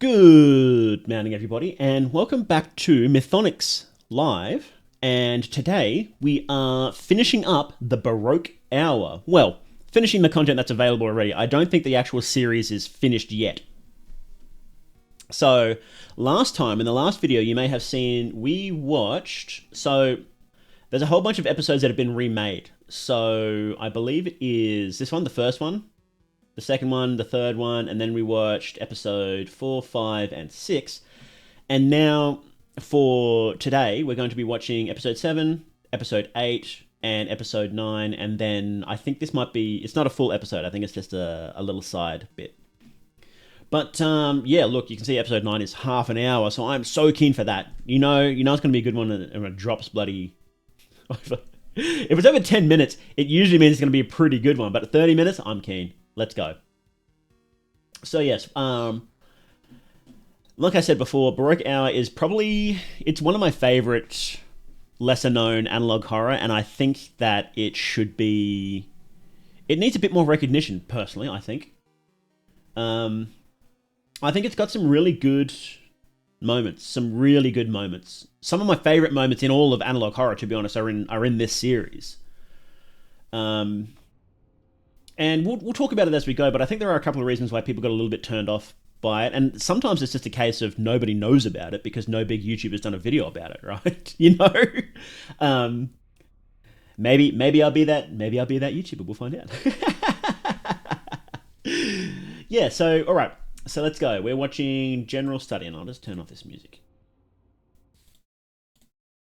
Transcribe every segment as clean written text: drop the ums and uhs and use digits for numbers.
Good morning, everybody, and welcome back to Mythonics Live. And today we are finishing up the Baroque Hour. Well, finishing the content that's available already. I don't think the actual series is finished yet. So, last time, in the last video, you may have seen we watched... So, there's a whole bunch of episodes that have been remade. So, I believe it is this one, the first one, the second one, the third one, and then we watched episode 4, 5, and 6. And now, for today, we're going to be watching episode 7, episode 8, and episode 9, and then I think this might be... It's not a full episode, I think it's just a little side bit. But, yeah, look, you can see episode 9 is half an hour, so I'm so keen for that. You know it's going to be a good one, and it drops bloody... If it's over 10 minutes, it usually means it's going to be a pretty good one, but at 30 minutes, I'm keen. Let's go. So, yes, like I said before, Baroque Hour is probably... It's one of my favorite lesser-known analog horror, and I think that it should be... It needs a bit more recognition, personally, I think. I think it's got some really good moments. Some really good moments. Some of my favorite moments in all of analog horror, to be honest, are in this series. And we'll talk about it as we go, but I think there are a couple of reasons why people got a little bit turned off by it. And sometimes it's just a case of nobody knows about it because no big YouTuber's done a video about it, right? You know? Maybe I'll be that YouTuber. We'll find out. Yeah, so, all right. So let's go. We're watching General Study, and I'll just turn off this music.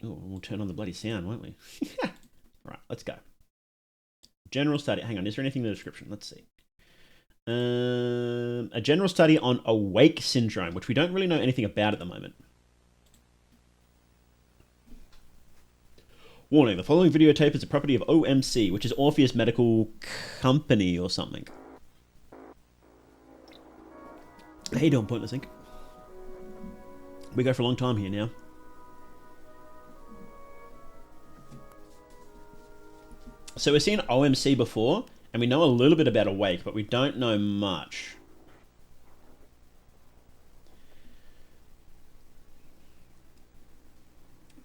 Oh, we'll turn on the bloody sound, won't we? Right, let's go. General Study. Hang on, is there anything in the description? Let's see. A general study on awake syndrome, which we don't really know anything about at the moment. Warning, the following videotape is a property of OMC, which is Orpheus Medical Company or something. How you doing, Pointless Inc? We go for a long time here now. So we've seen OMC before, and we know a little bit about Awake, but we don't know much.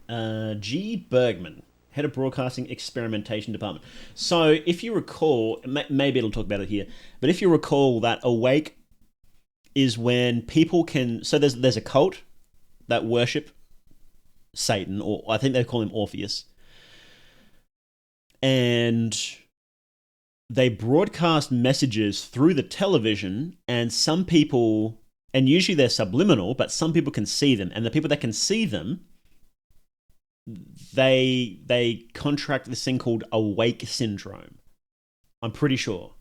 G. Bergman, Head of Broadcasting Experimentation Department. So if you recall, maybe it'll talk about it here, but if you recall that Awake is when people can... So there's a cult that worship Satan, or I think they call him Orpheus. And they broadcast messages through the television, and some people... And usually they're subliminal, but some people can see them. And the people that can see them, they contract this thing called awake syndrome. I'm pretty sure.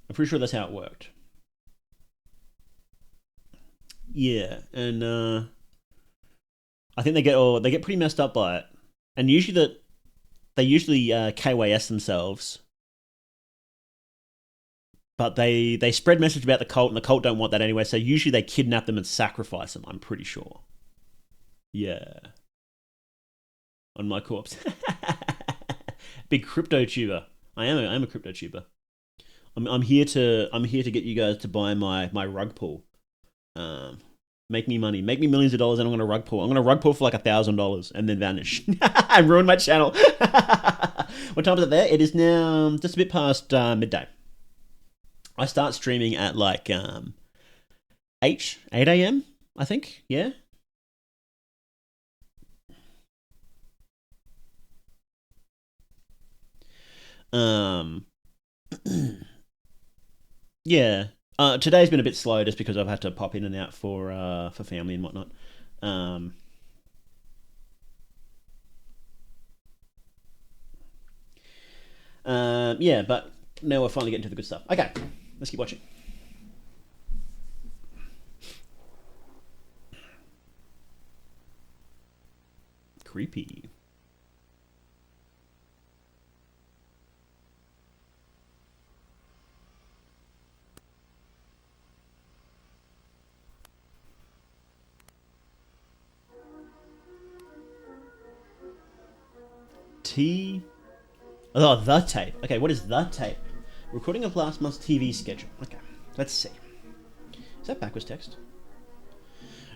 That's how it worked. Yeah, and I think they get pretty messed up by it, and usually they KYS themselves, but they spread message about the cult, and the cult don't want that anyway. So usually they kidnap them and sacrifice them. I'm pretty sure. Yeah, on my corpse. Big crypto tuber. I'm a crypto tuber. I'm here to get you guys to buy my rug pull. Make me money, make me millions of dollars, and I'm gonna rug pull. I'm gonna rug pull for like $1,000 and then vanish and ruin my channel. What time is it there? It is now just a bit past midday. I start streaming at like 8 a.m. I think. Yeah. Yeah. Today's been a bit slow just because I've had to pop in and out for family and whatnot. Yeah, but now we're finally getting to the good stuff. Okay, let's keep watching. Creepy. The tape. Okay, what is the tape? Recording of last month's TV schedule. Okay, let's see. Is that backwards text?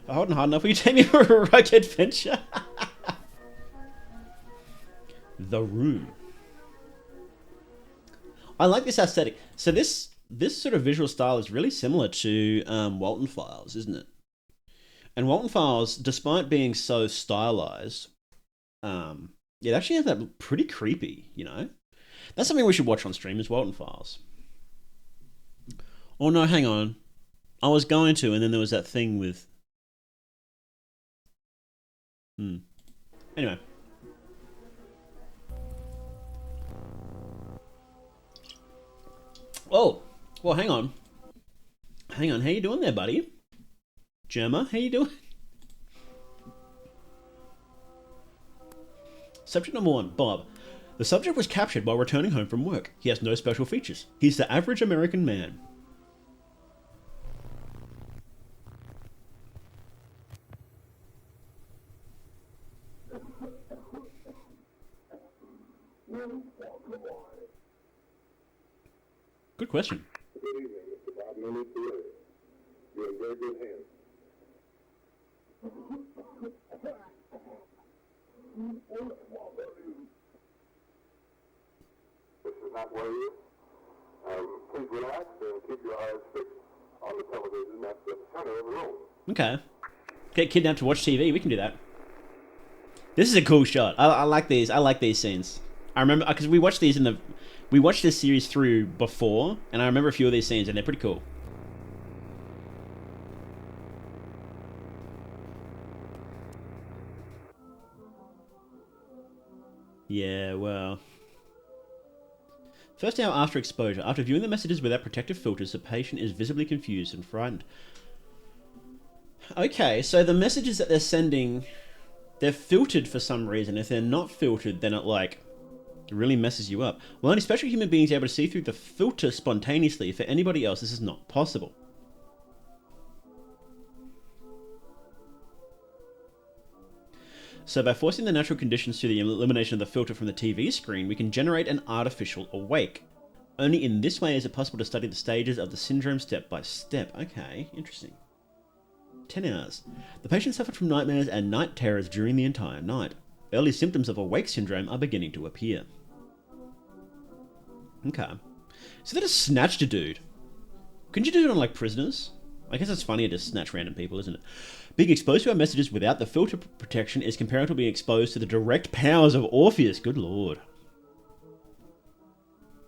If I hold on hard enough, will you take me for a rugged adventure? The Room. I like this aesthetic. So this sort of visual style is really similar to Walton Files, isn't it? And Walton Files, despite being so stylized, it actually has that pretty creepy, you know? That's something we should watch on stream, is Walton Files. Oh no, hang on. I was going to, and then there was that thing with... Anyway. Oh, well, hang on. Hang on, how you doing there, buddy? Gemma, how you doing? Subject number 1, Bob. The subject was captured while returning home from work. He has no special features. He's the average American man. Good question. Good evening, Mr. Bob. No need to worry. You're in very good hands. This is not worry you. Please relax and keep your eyes fixed on the television at the center of the room. Okay. Get kidnapped to watch TV. We can do that. This is a cool shot. I like these. I like these scenes. I remember because we watched these we watched this series through before, and I remember a few of these scenes, and they're pretty cool. Yeah, well. First hour after exposure. After viewing the messages without protective filters, the patient is visibly confused and frightened. Okay, so the messages that they're sending, they're filtered for some reason. If they're not filtered, then it really messes you up. Well, only special human beings are able to see through the filter spontaneously. For anybody else, this is not possible. So by forcing the natural conditions to the elimination of the filter from the TV screen, we can generate an artificial awake. Only in this way is it possible to study the stages of the syndrome step by step. Okay, interesting. 10 hours. The patient suffered from nightmares and night terrors during the entire night. Early symptoms of awake syndrome are beginning to appear. Okay. So they just snatched a dude. Couldn't you do it on, prisoners? I guess it's funnier to snatch random people, isn't it? Being exposed to our messages without the filter protection is comparable to being exposed to the direct powers of Orpheus. Good lord.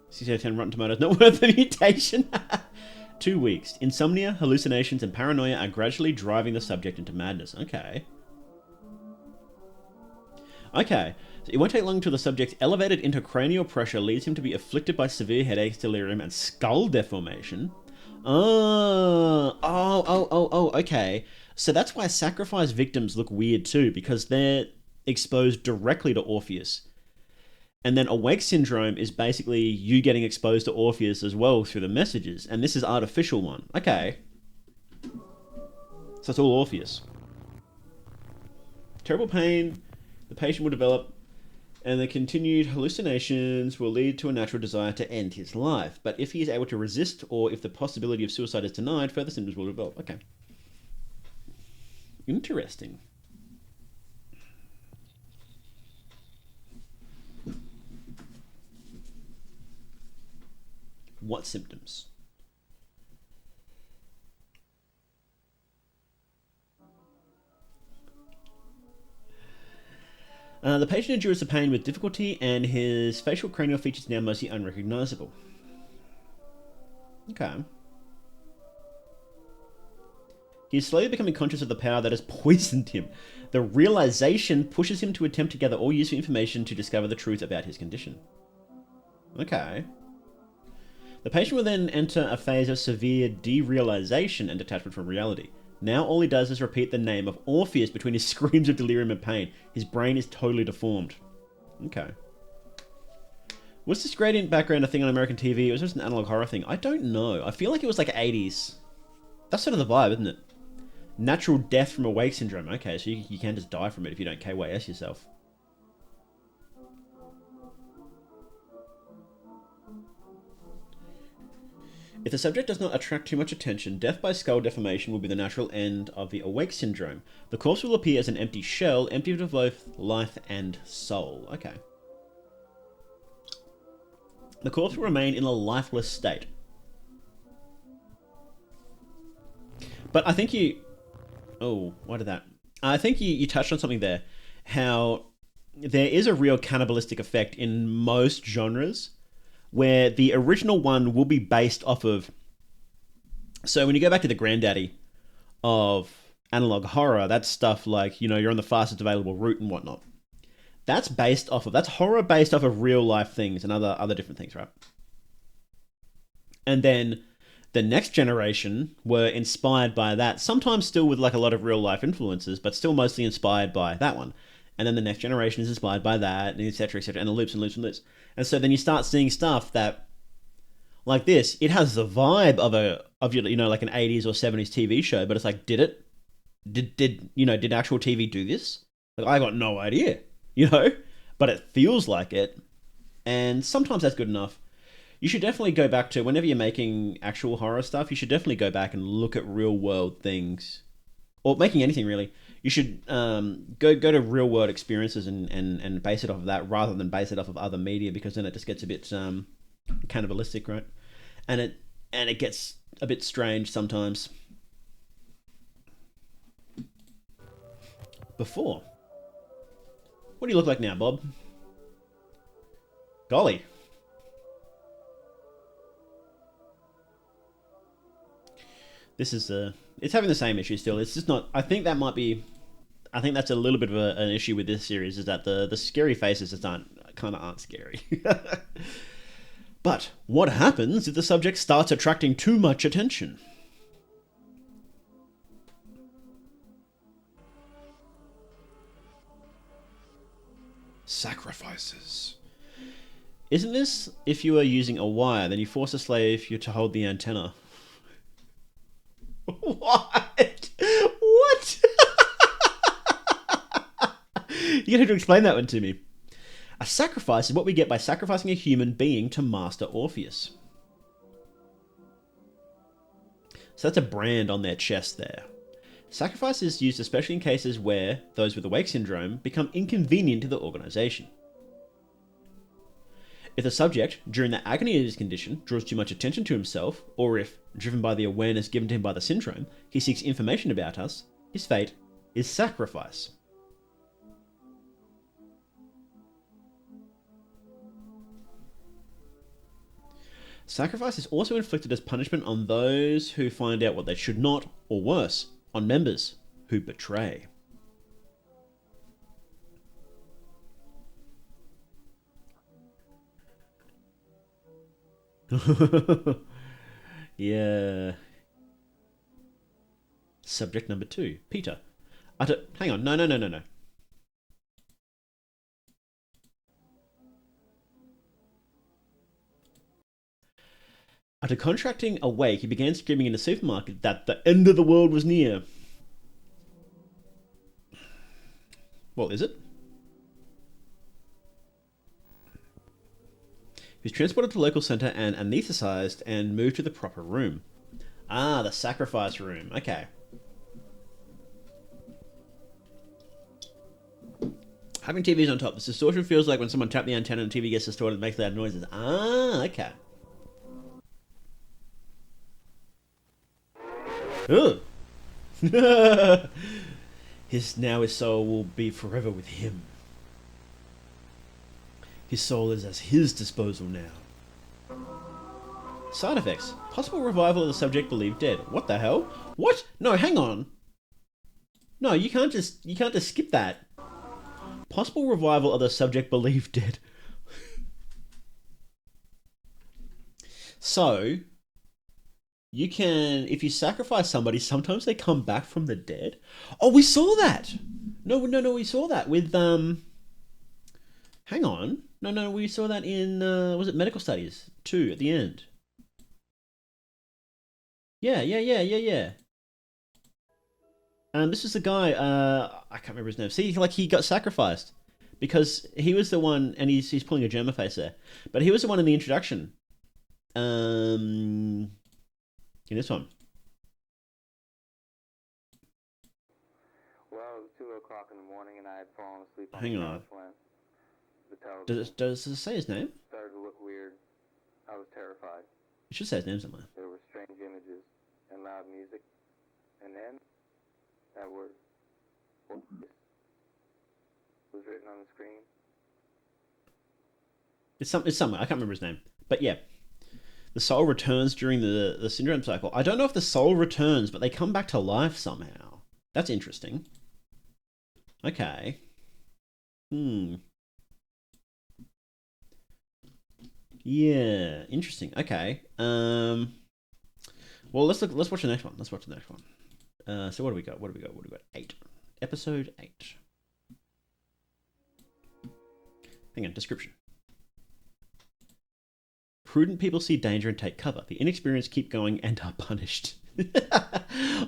6 out of 10 Rotten Tomatoes. Not worth the mutation. 2 weeks. Insomnia, hallucinations, and paranoia are gradually driving the subject into madness. Okay. Okay. So it won't take long until the subject's elevated intracranial pressure leads him to be afflicted by severe headaches, delirium, and skull deformation. Okay. So that's why sacrifice victims look weird too, because they're exposed directly to Orpheus. And then awake syndrome is basically you getting exposed to Orpheus as well through the messages. And this is artificial one. Okay. So it's all Orpheus. Terrible pain the patient will develop, and the continued hallucinations will lead to a natural desire to end his life. But if he is able to resist, or if the possibility of suicide is denied, further symptoms will develop. Okay. Interesting. What symptoms? The patient endures the pain with difficulty, and his facial cranial features are now mostly unrecognizable. Okay. He is slowly becoming conscious of the power that has poisoned him. The realization pushes him to attempt to gather all useful information to discover the truth about his condition. Okay. The patient will then enter a phase of severe derealization and detachment from reality. Now all he does is repeat the name of Orpheus between his screams of delirium and pain. His brain is totally deformed. Okay. Was this gradient background a thing on American TV? It was just an analog horror thing. I don't know. I feel like it was like 80s. That's sort of the vibe, isn't it? Natural death from awake syndrome. Okay, so you can just die from it if you don't KYS yourself. If the subject does not attract too much attention, death by skull deformation will be the natural end of the awake syndrome. The corpse will appear as an empty shell, empty of both life and soul. Okay. The corpse will remain in a lifeless state. But I think you... Oh, why did that... I think you touched on something there. How there is a real cannibalistic effect in most genres where the original one will be based off of... So when you go back to the granddaddy of analog horror, that's stuff like, you know, you're on the fastest available route and whatnot. That's horror based off of real life things and other different things, right? And then the next generation were inspired by that, sometimes still with like a lot of real life influences, but still mostly inspired by that one. And then the next generation is inspired by that, and etc., etc., and the loops and loops and loops. And so then you start seeing stuff that, like this, it has the vibe of you know, like an 80s or 70s TV show, but it's like, did it? Did actual TV do this? Like, I got no idea, you know? But it feels like it, and sometimes that's good enough. You should definitely go back to, whenever you're making actual horror stuff, you should definitely go back and look at real world things. Or making anything, really. You should go to real world experiences and base it off of that rather than base it off of other media, because then it just gets a bit cannibalistic, right? And it gets a bit strange sometimes. Before. What do you look like now, Bob? Golly. This is it's having the same issue still. It's just not. I think that's a little bit of an issue with this series, is that the scary faces just aren't scary. But what happens if the subject starts attracting too much attention? Sacrifices. Isn't this, if you are using a wire, then you force a slave to hold the antenna? What? What? You have to explain that one to me. A sacrifice is what we get by sacrificing a human being to Master Orpheus. So that's a brand on their chest there. Sacrifice is used especially in cases where those with awake syndrome become inconvenient to the organization. If the subject, during the agony of his condition, draws too much attention to himself, or if, driven by the awareness given to him by the syndrome, he seeks information about us, his fate is sacrifice. Sacrifice is also inflicted as punishment on those who find out what they should not, or worse, on members who betray. Yeah. Subject number 2, Peter. Hang on, no. After contracting awake, he began screaming in the supermarket that the end of the world was near. Well, is it? He was transported to the local centre and anaesthetised and moved to the proper room. Ah, the sacrifice room. Okay. Having TVs on top. This distortion feels like when someone taps the antenna and the TV gets distorted and makes loud noises. Ah, okay. Ugh. His soul will be forever with him. His soul is at his disposal now. Side effects. Possible revival of the subject believed dead. What the hell? What? No, hang on. No, you can't just skip that. Possible revival of the subject believed dead. So, you can, if you sacrifice somebody, sometimes they come back from the dead. Oh, we saw that. No, we saw that with hang on. No, we saw that in was it Medical Studies 2 at the end? Yeah. This is the guy, I can't remember his name. See, like, he got sacrificed because he was the one, and he's pulling a German face there, but he was the one in the introduction. In this one. Well, it was 2 o'clock in the morning and I had fallen asleep on Hang the on. couch when the television Does it say his name? started to look weird. I was terrified. It should say his name somewhere. There were strange images and loud music. And then, that word, ORPHEUS, was written on the screen. It's somewhere. I can't remember his name. But yeah. The soul returns during the syndrome cycle. I don't know if the soul returns, but they come back to life somehow. That's interesting. Okay. Yeah, interesting. Okay. Well, let's watch the next one. Let's watch the next one. So what do we got? 8. Episode 8. Hang on, description. Prudent people see danger and take cover. The inexperienced keep going and are punished.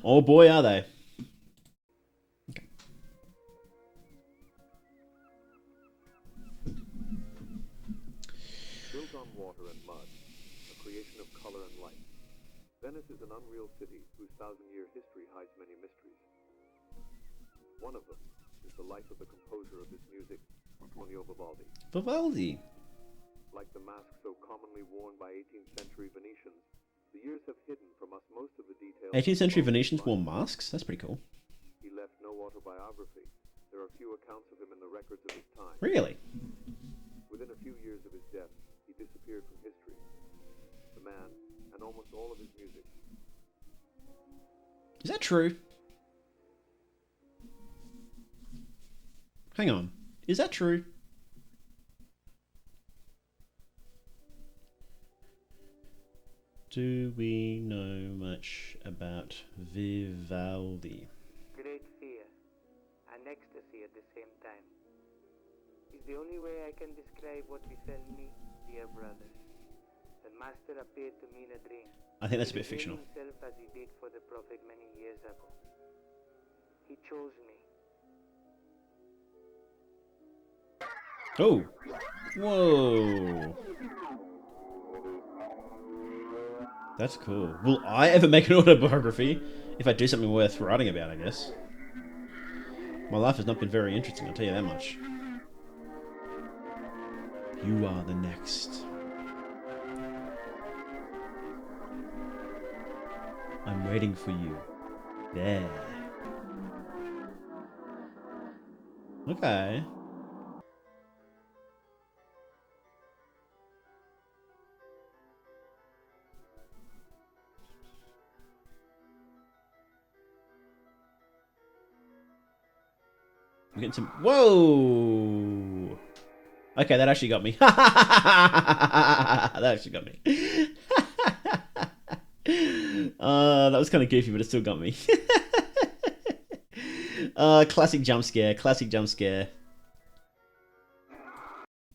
Oh boy, are they. Okay. Built on water and mud, a creation of color and light, Venice is an unreal city whose 1,000-year history hides many mysteries. One of them is the life of the composer of this music, Antonio Vivaldi. Vivaldi. Like the mask so commonly worn by 18th century Venetians, the years have hidden from us most of the details. 18th century Venetians wore masks? That's pretty cool. He left no autobiography. There are few accounts of him in the records of his time. Really? Within a few years of his death, he disappeared from history. The man, and almost all of his music. Is that true? Hang on. Is that true? Do we know much about Vivaldi? Great fear and ecstasy at the same time is the only way I can describe what befell me, dear brother. The master appeared to me in a dream. I think that's a He bit fictional. revealed himself as he did for the prophet many years ago. He chose me. Oh! Whoa! That's cool. Will I ever make an autobiography? If I do something worth writing about, I guess. My life has not been very interesting, I'll tell you that much. You are the next. I'm waiting for you. There. Okay. I'm getting some... Whoa! Okay, that actually got me. That actually got me. That was kind of goofy, but it still got me. Classic jump scare. Classic jump scare.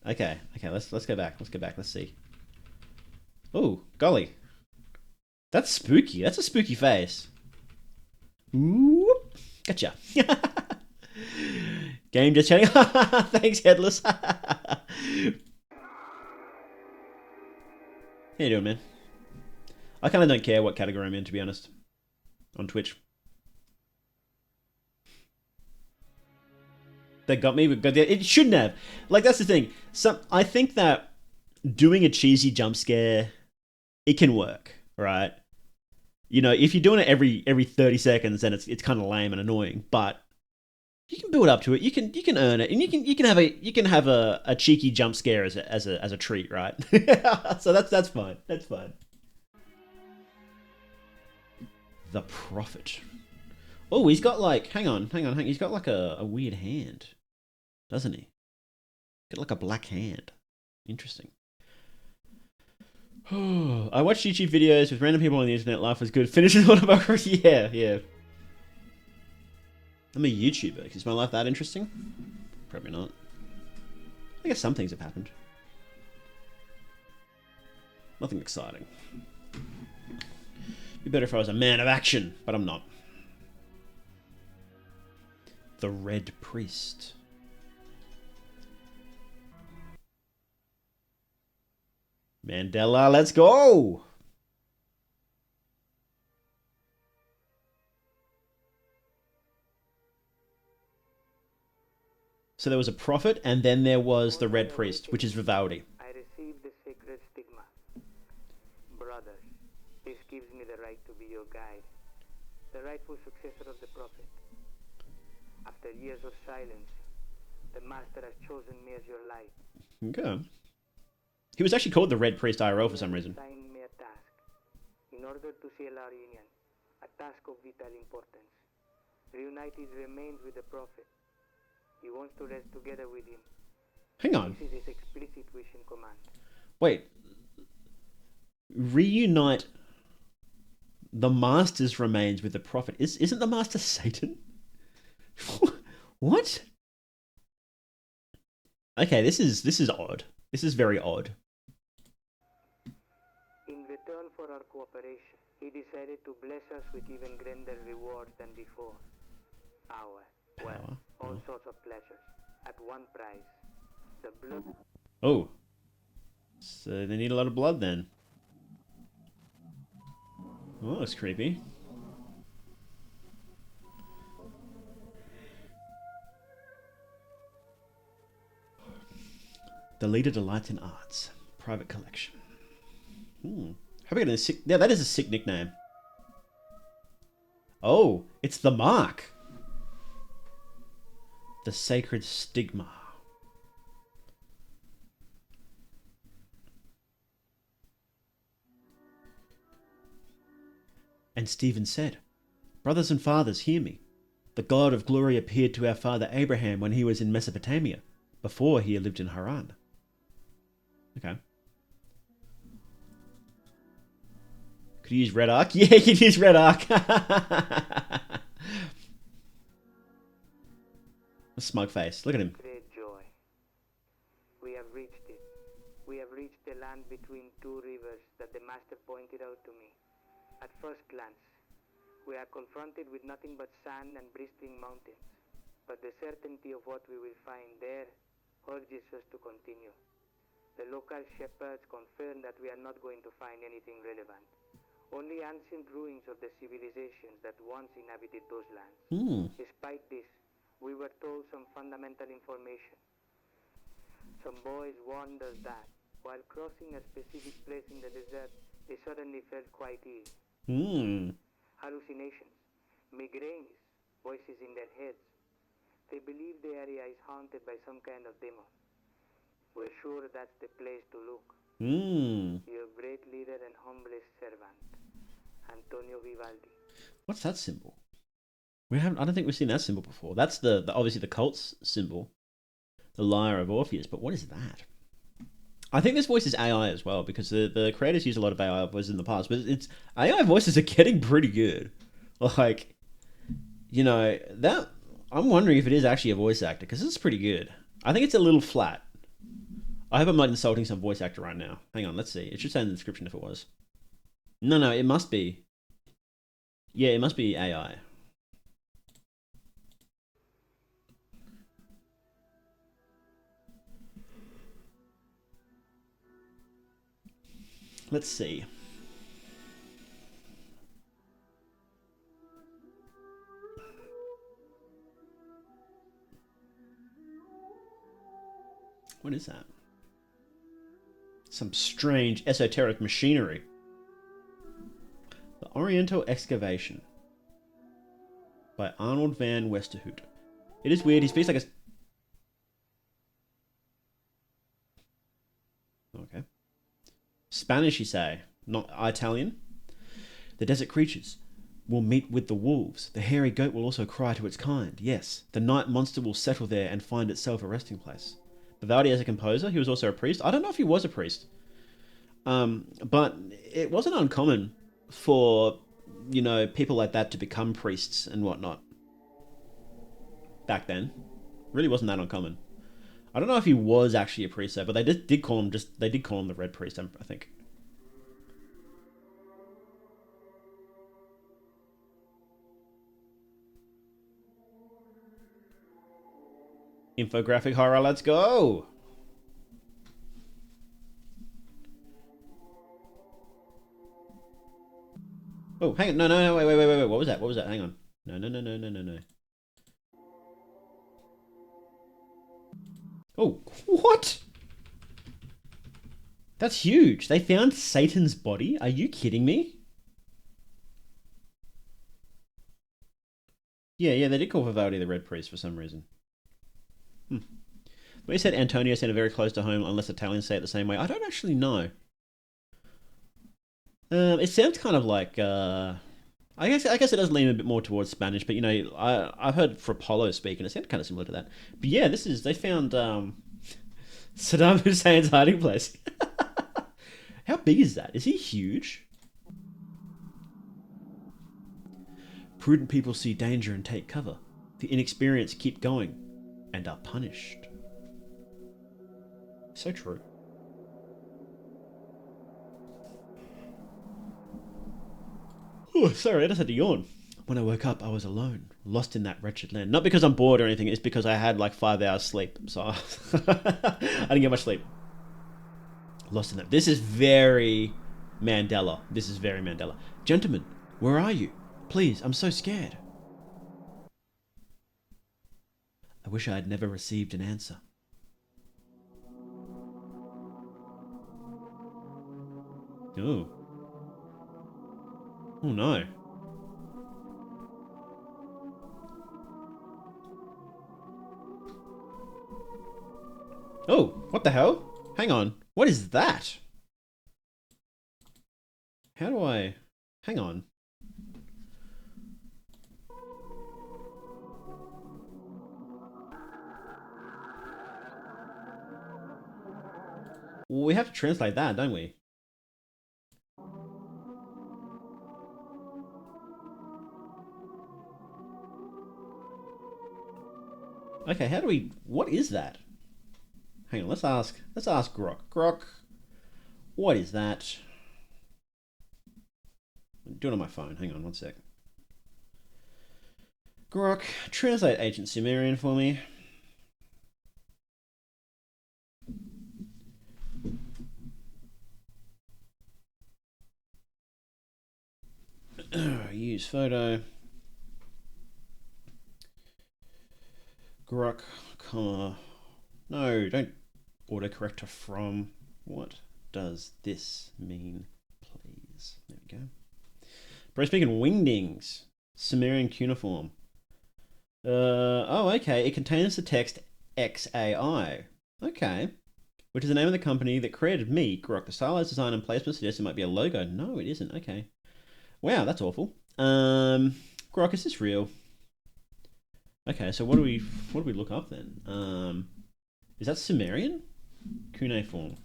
Okay, let's go back. Let's see. Oh, golly. That's spooky. That's a spooky face. Ooh, gotcha. Game just chatting. Thanks, Headless. How you doing, man? I kind of don't care what category I'm in, to be honest. On Twitch. They got me. It shouldn't have. Like, that's the thing. I think that doing a cheesy jump scare, it can work, right? You know, if you're doing it every 30 seconds, then it's kind of lame and annoying. But you can build up to it. You can earn it, and you can have a cheeky jump scare as a treat, right? So that's fine. That's fine. The Prophet. Oh, he's got like, hang on. He's got like a weird hand, doesn't he? Got like a black hand. Interesting. I watched YouTube videos with random people on the internet. Life was good. Finishing autobiography. Yeah. I'm a YouTuber. Is my life that interesting? Probably not. I guess some things have happened. Nothing exciting. Be better if I was a man of action, but I'm not. The Red Priest. Mandela, let's go! So there was a prophet, and then there was the Red Priest, which is Vivaldi. I received the sacred stigma. Brothers, this gives me the right to be your guide, the rightful successor of the prophet. After years of silence, the master has chosen me as your light. Okay. He was actually called the Red Priest IRL for some reason. Assigned me a task. In order to seal our union, a task of vital importance. Reunite his remains with the prophet. He wants to rest together with him. Hang on. This is his explicit wish and command. Wait. Reunite the master's remains with the prophet. Isn't the master Satan? What? Okay, this is odd. This is very odd. In return for our cooperation, he decided to bless us with even grander rewards than before. All sorts of pleasures, at one price. The blood. Oh. So they need a lot of blood then. Oh, that's creepy. The leader delights in arts. Private collection. Have we got a sick... Yeah, that is a sick nickname. Oh, it's the mark. The sacred stigma. And Stephen said, "Brothers and fathers, hear me. The God of glory appeared to our father Abraham when he was in Mesopotamia, before he lived in Haran." Okay. Could you use red arc? Yeah, you could use red arc. A smug face. Look at him. Great joy. We have reached it. We have reached the land between two rivers that the master pointed out to me. At first glance, we are confronted with nothing but sand and bristling mountains. But the certainty of what we will find there urges us to continue. The local shepherds confirm that we are not going to find anything relevant. Only ancient ruins of the civilizations that once inhabited those lands. Despite this, we were told some fundamental information. Some boys warned us that, while crossing a specific place in the desert, they suddenly felt quite ill. Hallucinations, migraines, voices in their heads. They believe the area is haunted by some kind of demon. We're sure that's the place to look. Your great leader and humblest servant, Antonio Vivaldi. What's that symbol? I don't think we've seen that symbol before. That's the obviously the cult's symbol, the lyre of Orpheus. But what is that? I think this voice is AI as well, because the creators use a lot of AI voices in the past. But it's AI voices are getting pretty good. Like, you know, that I'm wondering if it is actually a voice actor, because it's pretty good. I think it's a little flat. I hope I'm not insulting some voice actor right now. Hang on, let's see. It should say in the description if it was. No, it must be. Yeah, it must be AI. Let's see. What is that? Some strange esoteric machinery. The Oriental Excavation by Arnold van Westerhout. It is weird. He speaks like a... Okay. Spanish, you say, not Italian. The desert creatures will meet with the wolves. The hairy goat will also cry to its kind. Yes, the night monster will settle there and find itself a resting place. Vivaldi as a composer, he was also a priest. I don't know if he was a priest. But it wasn't uncommon for, you know, people like that to become priests and whatnot. Back then. Really wasn't that uncommon. I don't know if he was actually a priest though, but they did call him the Red Priest, I think. Infographic horror, let's go! Oh, hang on. No, wait. What was that? Hang on. No. Oh, what? That's huge. They found Satan's body? Are you kidding me? Yeah, they did call Vivaldi the Red Priest for some reason. But you said Antonio sounded very close to home, unless Italians say it the same way. I don't actually know. It sounds kind of like... I guess it does lean a bit more towards Spanish, but you know, I've heard Apollo speak, and it sounded kind of similar to that. But yeah, they found Saddam Hussein's hiding place. How big is that? Is he huge? Prudent people see danger and take cover. The inexperienced keep going and are punished. So true. Oh, sorry, I just had to yawn. When I woke up, I was alone, lost in that wretched land. Not because I'm bored or anything, it's because I had like 5 hours sleep, so I didn't get much sleep. Lost in that. This is very Mandela. This is very Mandela. Gentlemen, where are you? Please, I'm so scared. I wish I had never received an answer. Oh. Oh no. Oh, what the hell? Hang on. What is that? How do I... Hang on. Well, we have to translate that, don't we? Okay, how do we... What is that? Hang on, let's ask Grok. Grok, what is that? Do it on my phone. Hang on, one sec. Grok, translate Ancient Sumerian for me. Use photo. Grok, comma. No, don't autocorrect to from. What does this mean, please? There we go. Bro, speaking wingdings. Sumerian cuneiform. Oh, okay. It contains the text XAI. Okay. Which is the name of the company that created me, Grok. The stylized design and placement suggests it might be a logo. No, it isn't. Okay. Wow, that's awful. Grok, is this real? Okay, so what do we look up then? Is that Sumerian? Cuneiform.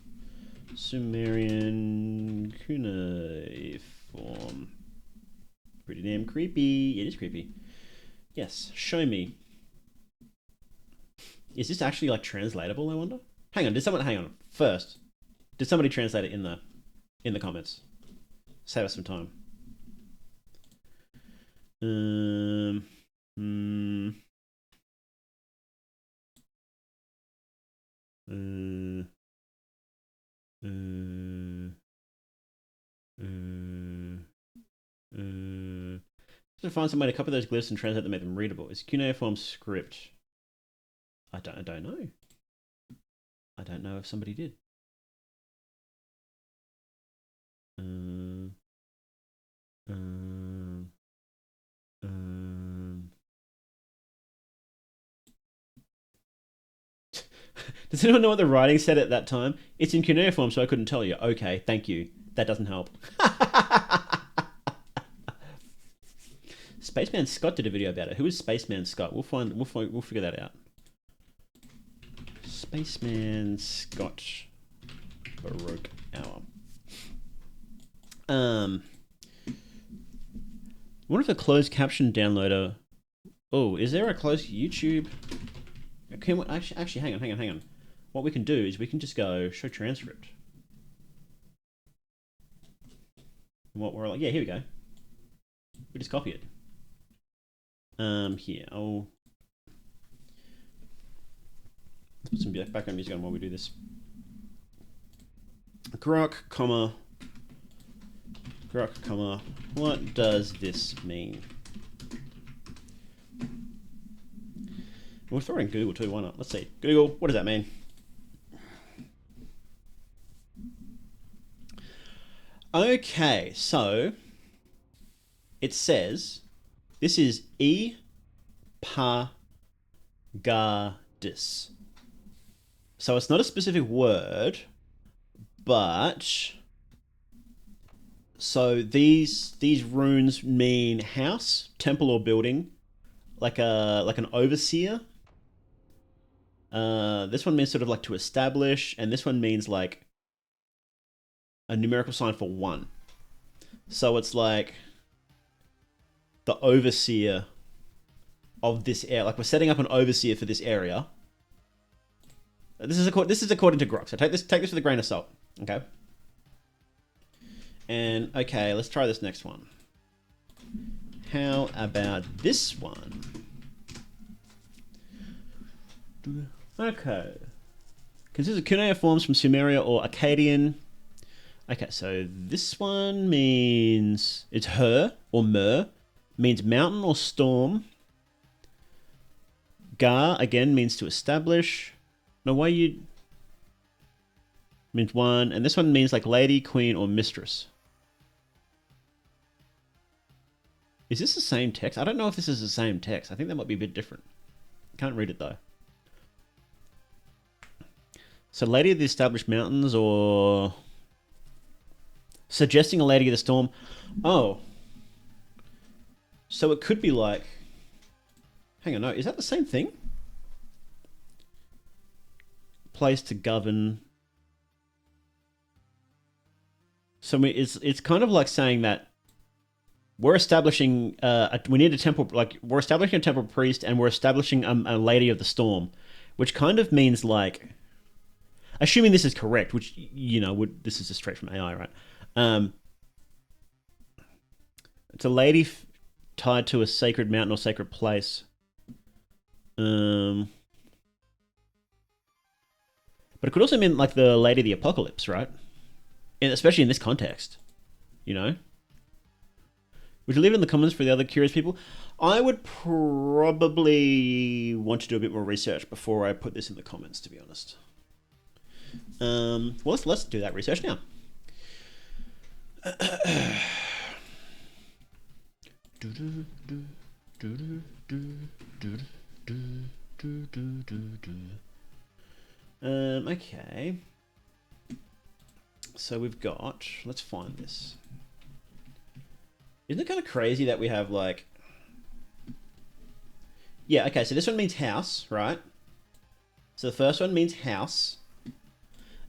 Sumerian cuneiform. Pretty damn creepy. It is creepy. Yes, show me. Is this actually like translatable, I wonder? Hang on, first. Did somebody translate it in the comments? Save us some time. To find some way to copy those glyphs and translate them, make them readable. Is cuneiform script? I don't know. I don't know if somebody did. Does anyone know what the writing said at that time? It's in cuneiform, so I couldn't tell you. Okay, thank you. That doesn't help. Spaceman Scott did a video about it. Who is Spaceman Scott? We'll figure that out. Spaceman Scott Baroque Hour. I wonder if a closed caption downloader. Oh, is there a closed YouTube? Can we, actually, hang on. What we can do is we can just go show transcript. And what we're like, yeah, here we go. We just copy it. Here, I'll put some background music on while we do this. Grok, comma. What does this mean? We'll throw it in Google too, why not? Let's see. Google, what does that mean? Okay, so it says this is Pagadis. So it's not a specific word, but so these runes mean house, temple, or building, like an overseer. This one means sort of like to establish, and this one means like a numerical sign for 1. So it's like the overseer of this area. Like we're setting up an overseer for this area. This is according to Grok. So take this with a grain of salt. Okay. And okay, let's try this next one. How about this one? Okay. Consists of cuneiforms from Sumeria or Akkadian. Okay, so this one means it's her or mer, means mountain or storm. Gar again means to establish. No, why you means 1, and this one means like lady, queen, or mistress. Is this the same text? I don't know if this is the same text. I think that might be a bit different. Can't read it though. So Lady of the Established Mountains, or suggesting a Lady of the Storm. Oh. So it could be like, hang on, no, is that the same thing? Place to govern. So it's kind of like saying that we're establishing we need a temple, like we're establishing a temple priest, and we're establishing a Lady of the Storm, which kind of means like, assuming this is correct, which this is just straight from AI, right? It's a lady tied to a sacred mountain or sacred place. But it could also mean like the Lady of the Apocalypse, right? And especially in this context, Would you leave it in the comments for the other curious people? I would probably want to do a bit more research before I put this in the comments, to be honest. Well, let's do that research now. Okay. So we've got, let's find this. Isn't it kind of crazy that we have like, yeah, okay, so this one means house, right? So the first one means house.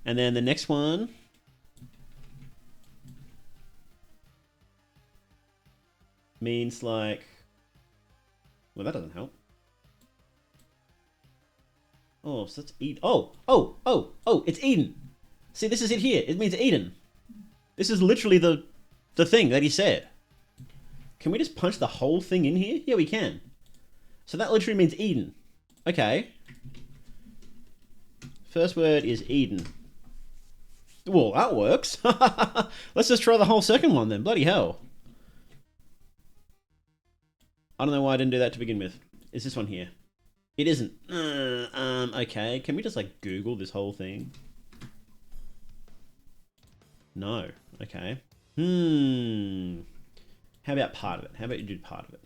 And then the next one means like, well, that doesn't help. Oh, so that's Eden. Oh, it's Eden. See, this is it here. It means Eden. This is literally the thing that he said. Can we just punch the whole thing in here? Yeah, we can. So that literally means Eden. Okay. First word is Eden. Well, that works. Let's just try the whole second one then. Bloody hell. I don't know why I didn't do that to begin with. Is this one here? It isn't. Okay. Can we just like Google this whole thing? No. Okay. How about part of it? How about you do part of it?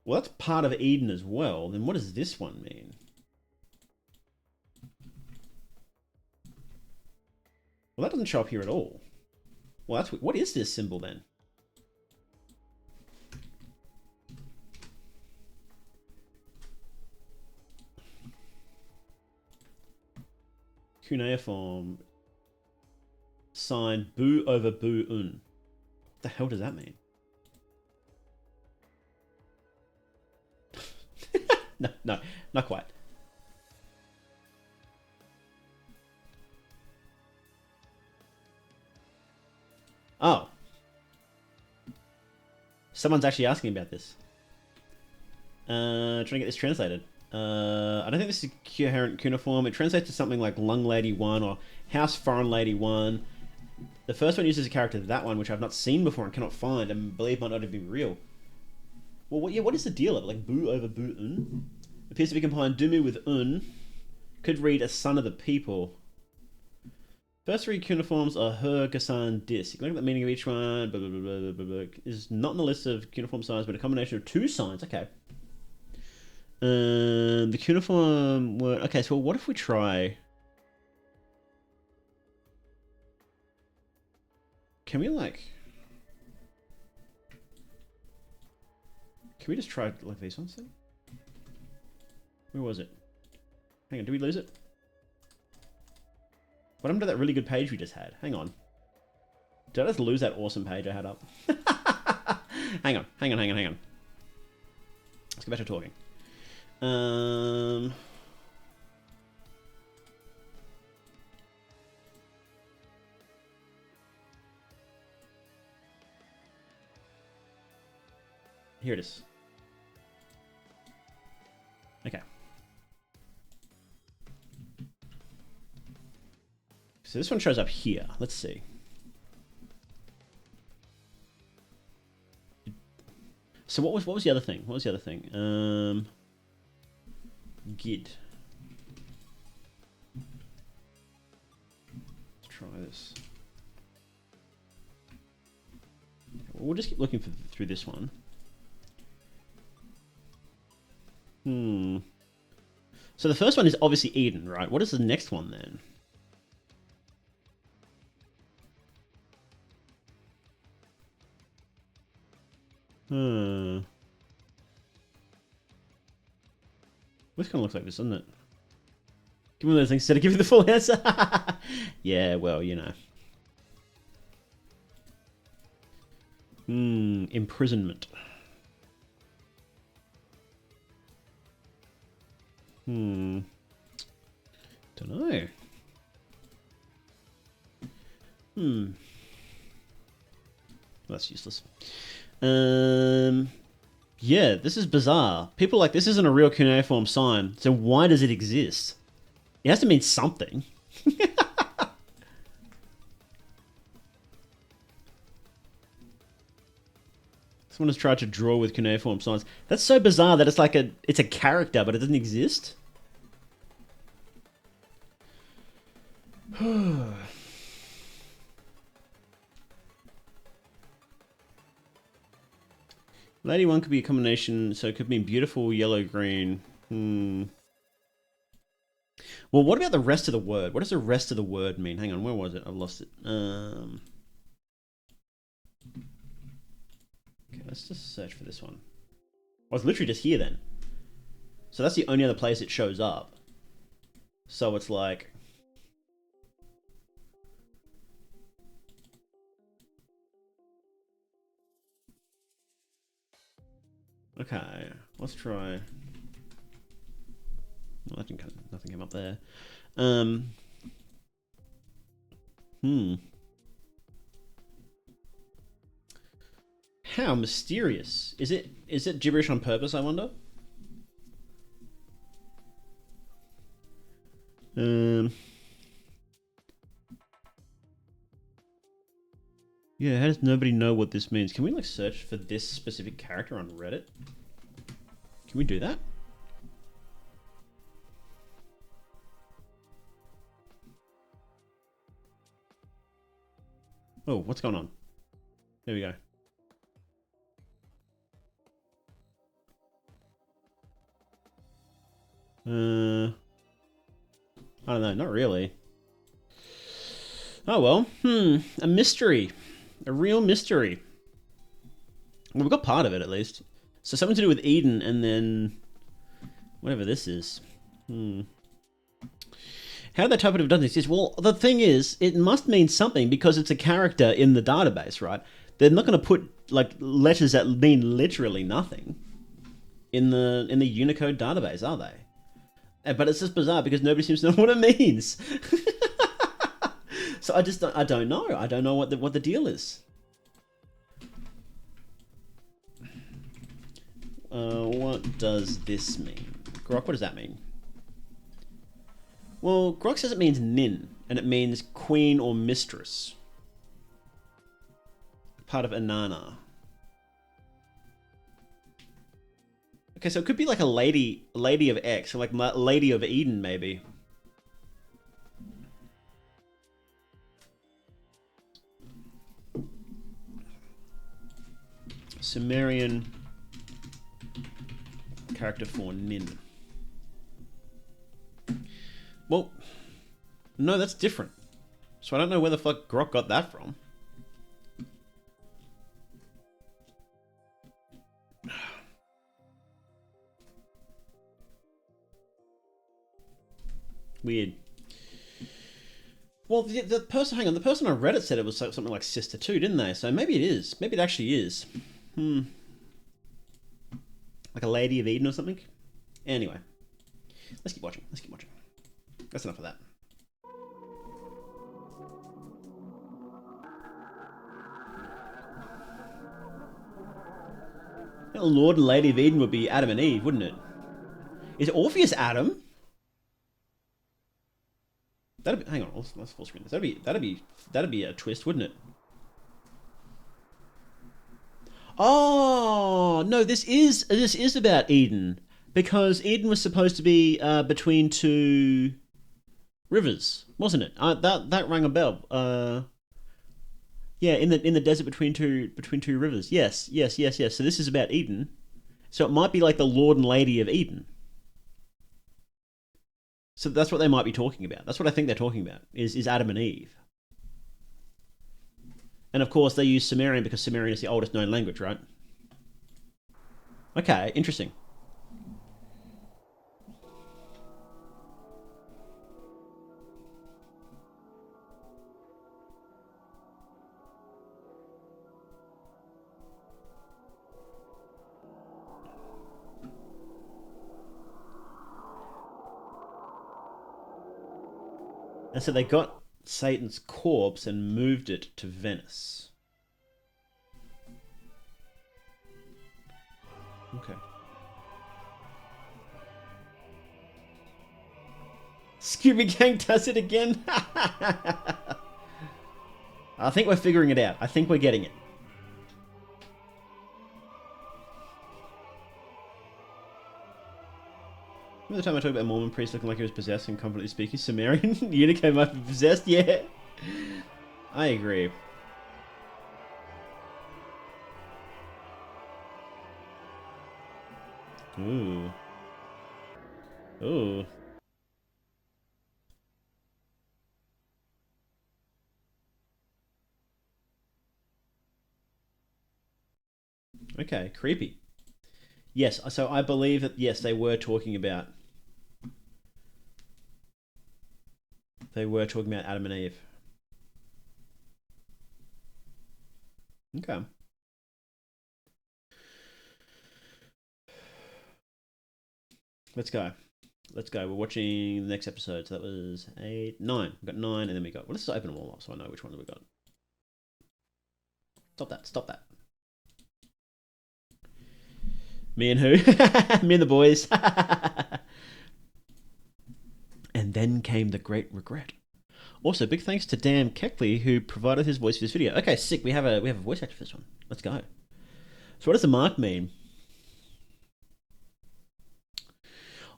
Well, that's part of Eden as well. Then what does this one mean? Well, that doesn't show up here at all. Well, what is this symbol then? Cuneiform sign Bu over Bu Un. What the hell does that mean? No, not quite. Oh. Someone's actually asking about this. Trying to get this translated. I don't think this is coherent cuneiform. It translates to something like Lung Lady 1 or House Foreign Lady 1. The first one uses a character, that one, which I've not seen before and cannot find, and believe might not have been real. Well, what is the deal of it? Like, bu over bu-un? Appears to be combined Dumu with un. Could read as son of the people. First three cuneiforms are her, Gasan, dis. You can look at the meaning of each one. Blah, blah, blah, blah, blah, blah. Is not in the list of cuneiform signs, but a combination of two signs. Okay. The cuneiform word. Okay, so what if we try? Can we like? Can we just try like these ones then? Where was it? Hang on, did we lose it? What happened to that really good page we just had? Hang on. Did I just lose that awesome page I had up? hang on. Let's get back to talking. Here it is. Okay. So this one shows up here. Let's see. So what was the other thing? What was the other thing? Gid. Let's try this. We'll just keep looking through this one. So the first one is obviously Eden, right? What is the next one then? This kind of looks like this, doesn't it? Give me those things instead of giving the full answer. Yeah, well, you know. Imprisonment. Don't know. That's useless. Yeah, this is bizarre. People are like, this isn't a real cuneiform sign, so why does it exist? It has to mean something. Someone has tried to draw with cuneiform signs. That's so bizarre that it's like it's a character, but it doesn't exist. Lady one could be a combination, so it could mean beautiful yellow-green. Well, what about the rest of the word? What does the rest of the word mean? Hang on, where was it? I've lost it. Okay, let's just search for this one. I was literally just here then. So that's the only other place it shows up. So it's like... Okay, let's try... Well, nothing came up there. How mysterious. Is it gibberish on purpose, I wonder? Yeah, how does nobody know what this means? Can we like search for this specific character on Reddit? Can we do that? Oh, what's going on? There we go. I don't know, not really. Oh well, a mystery. A real mystery. Well, we've got part of it at least. So something to do with Eden and then whatever this is. How did they type it have done this? Well, the thing is, it must mean something because it's a character in the database, right? They're not going to put like letters that mean literally nothing in the Unicode database, are they? But it's just bizarre because nobody seems to know what it means. So I don't know. I don't know what the deal is. What does this mean? Grok, what does that mean? Well, Grok says it means nin, and it means queen or mistress. Part of Inanna. Okay, so it could be like a lady of X, or like Lady of Eden, maybe. Sumerian character for Nin. Well, no, that's different. So I don't know where the fuck Grok got that from. Weird. Well, the person, hang on, the person on Reddit said it was something like Sister 2, didn't they? So maybe it is. Maybe it actually is. Like a Lady of Eden or something? Anyway. Let's keep watching. Let's keep watching. That's enough of that. Lord and Lady of Eden would be Adam and Eve, wouldn't it? Is Orpheus Adam? That'd be, hang on, let's full screen this. That'd be a twist, wouldn't it? Oh no, this is about Eden, because Eden was supposed to be between two rivers, wasn't it? That rang a bell. Yeah, in the desert between two rivers. Yes. So this is about Eden. So it might be like the Lord and Lady of Eden. So that's what they might be talking about. That's what I think they're talking about, is Adam and Eve. And of course they use Sumerian because Sumerian is the oldest known language, right? Okay, interesting. And so they got Satan's corpse and moved it to Venice. Okay. Scooby Gang does it again. I think we're figuring it out. I think we're getting it. Remember the time I talked about Mormon priest looking like he was possessed and confidently speaking Sumerian? Unico might be possessed, yeah. I agree. Ooh. Ooh. Okay, creepy. Yes, so I believe that, yes, they were talking about Adam and Eve. Okay. Let's go. We're watching the next episode. So that was 8, 9. We got 9, and then we got... Well, let's just open them all up so I know which ones we got. Stop that. Me and who? Me and the boys. And then came the great regret. Also, big thanks to Dan Keckley, who provided his voice for this video. Okay, sick. We have a voice actor for this one. Let's go. So what does the mark mean?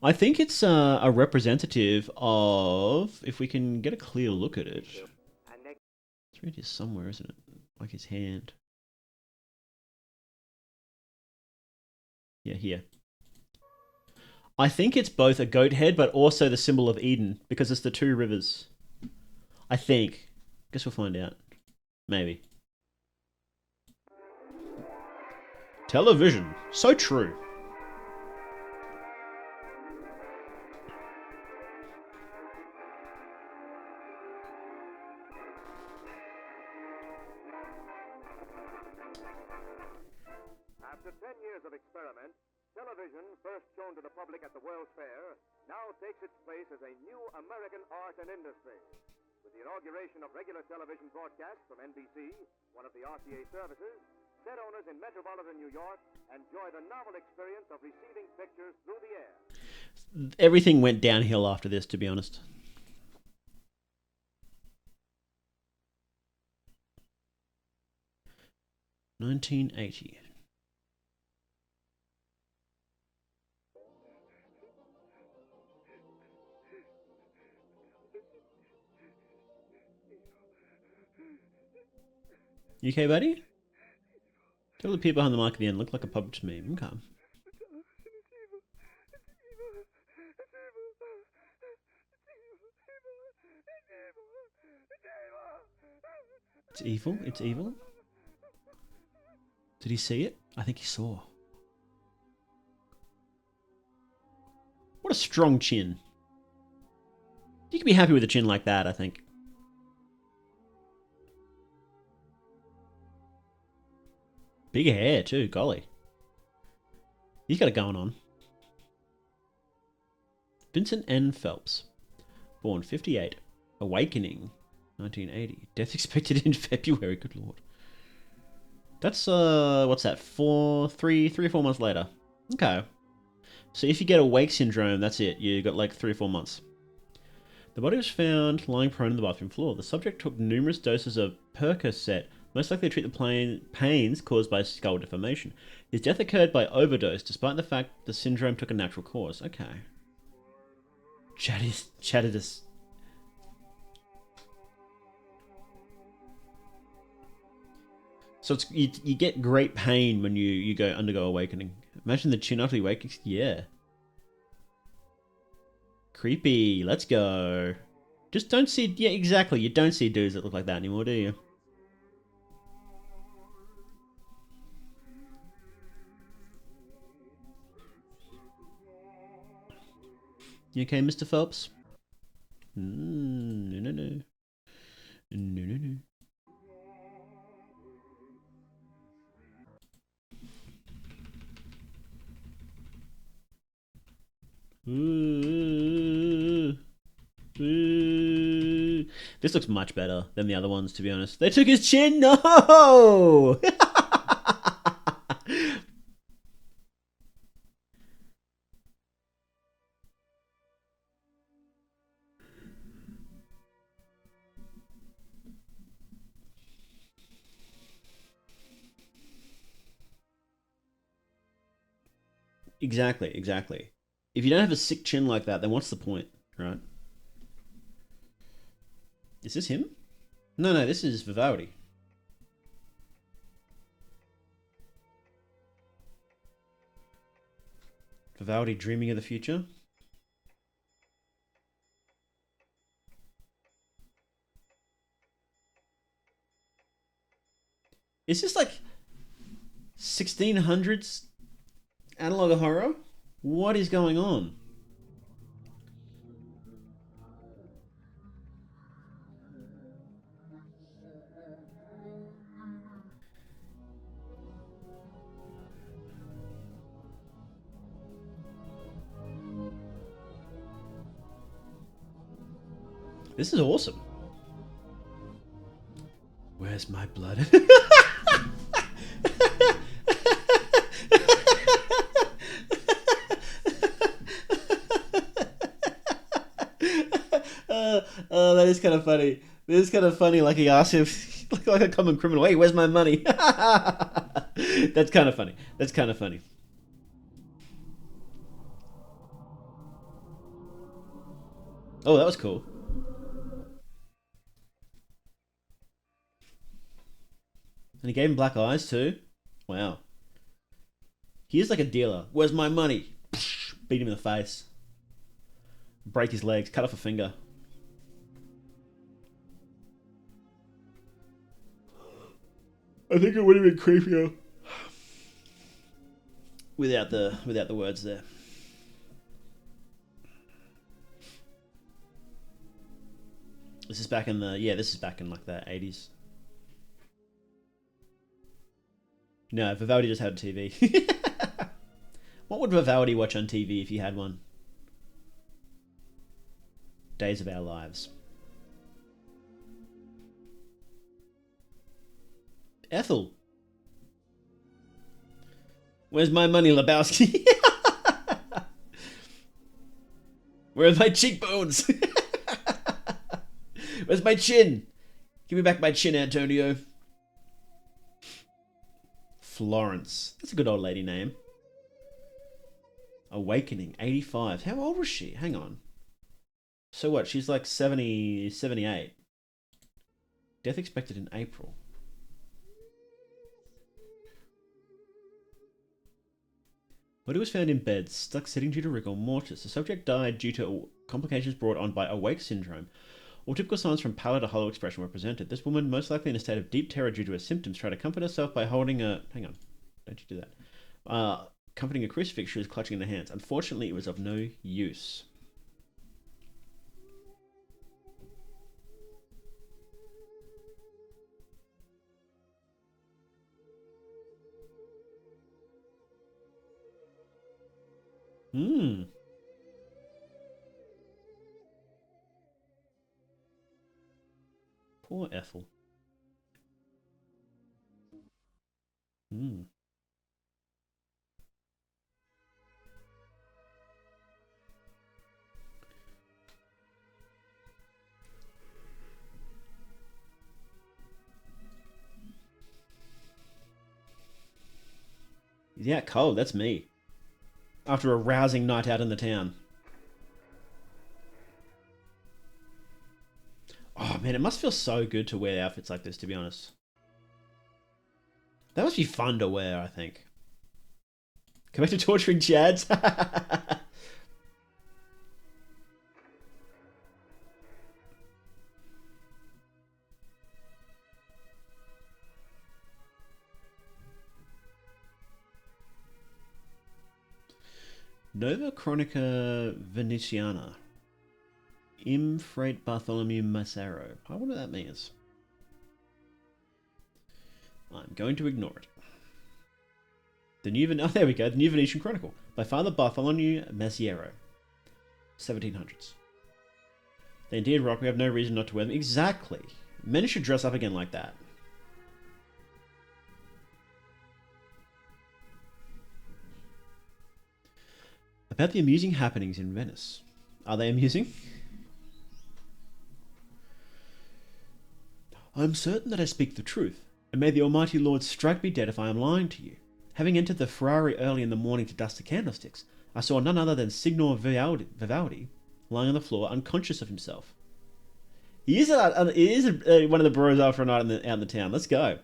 I think it's a representative of, if we can get a clear look at it. It's right here somewhere, isn't it? Like his hand. Yeah, here. I think it's both a goat head, but also the symbol of Eden, because it's the two rivers. I think. Guess we'll find out. Maybe. Television. So true. After 10 years of experiment, television, first shown to the public at the World's Fair, now takes its place as a new American art and industry. With the inauguration of regular television broadcasts from NBC, one of the RCA services, set owners in metropolitan New York enjoy the novel experience of receiving pictures through the air. Everything went downhill after this, to be honest. $19.80. You okay, buddy? Tell the people behind the mic at the end look like a puppet to me. Okay. It's evil. It's evil. Did he see it? I think he saw. What a strong chin. You can be happy with a chin like that, I think. Big hair too, golly. He's got it going on. Vincent N. Phelps. Born 58. Awakening. 1980. Death expected in February, good lord. That's, what's that? 3 or 4 months later. Okay. So if you get awake syndrome, that's it. You got like 3 or 4 months. The body was found lying prone on the bathroom floor. The subject took numerous doses of Percocet, most likely to treat the pains caused by skull deformation. His death occurred by overdose, despite the fact the syndrome took a natural course. Okay. Chatidus. So it's, you get great pain when you undergo awakening. Imagine the chin after the awakening. Yeah. Creepy. Let's go. Just don't see... Yeah, exactly. You don't see dudes that look like that anymore, do you? You okay, Mr. Phelps? No. No. Ooh. This looks much better than the other ones, to be honest. They took his chin? No! Exactly. If you don't have a sick chin like that, then what's the point, right? Is this him? No, this is Vivaldi. Vivaldi dreaming of the future. Is this like 1600s analog horror? What is going on? This is awesome. Where's my blood? That is kind of funny. This is kind of funny. Like he asked him, like a common criminal, "Hey, where's my money?" That's kind of funny. Oh, that was cool. And he gave him black eyes too. Wow. He is like a dealer. Where's my money? Beat him in the face. Break his legs. Cut off a finger. I think it would have been creepier without the words there. This is back in the this is back in like the 80s. No, Vivaldi just had a TV. What would Vivaldi watch on TV if he had one? Days of Our Lives. Ethel. Where's my money, Lebowski? Where are my cheekbones? Where's my chin? Give me back my chin, Antonio. Florence. That's a good old lady name. Awakening, 85. How old was she? Hang on. So what? She's like 70, 78. Death expected in April. Body was found in bed, stuck sitting due to rigor mortis. The subject died due to complications brought on by awake syndrome. All typical signs from pallor to hollow expression were presented. This woman, most likely in a state of deep terror due to her symptoms, tried to comfort herself by holding a... Hang on. Don't you do that. Comforting a crucifix she was clutching in her hands. Unfortunately, it was of no use. Poor Ethel. Yeah, cold. That's me. After a rousing night out in the town. Oh man, it must feel so good to wear outfits like this, to be honest. That must be fun to wear, I think. Come back to torturing Chads. Nova Chronica Venetiana. Im Freight Bartholomew Massaro. I wonder what that means. I'm going to ignore it. The new there we go. The New Venetian Chronicle by Father Bartholomew Massaro. 1700s. They indeed rock. We have no reason not to wear them. Exactly. Men should dress up again like that. About the amusing happenings in Venice. Are they amusing? I am certain that I speak the truth, and may the Almighty Lord strike me dead if I am lying to you. Having entered the Ferrari early in the morning to dust the candlesticks, I saw none other than Signor Vivaldi lying on the floor, unconscious of himself. He is one of the bros after a night out in the town. Let's go.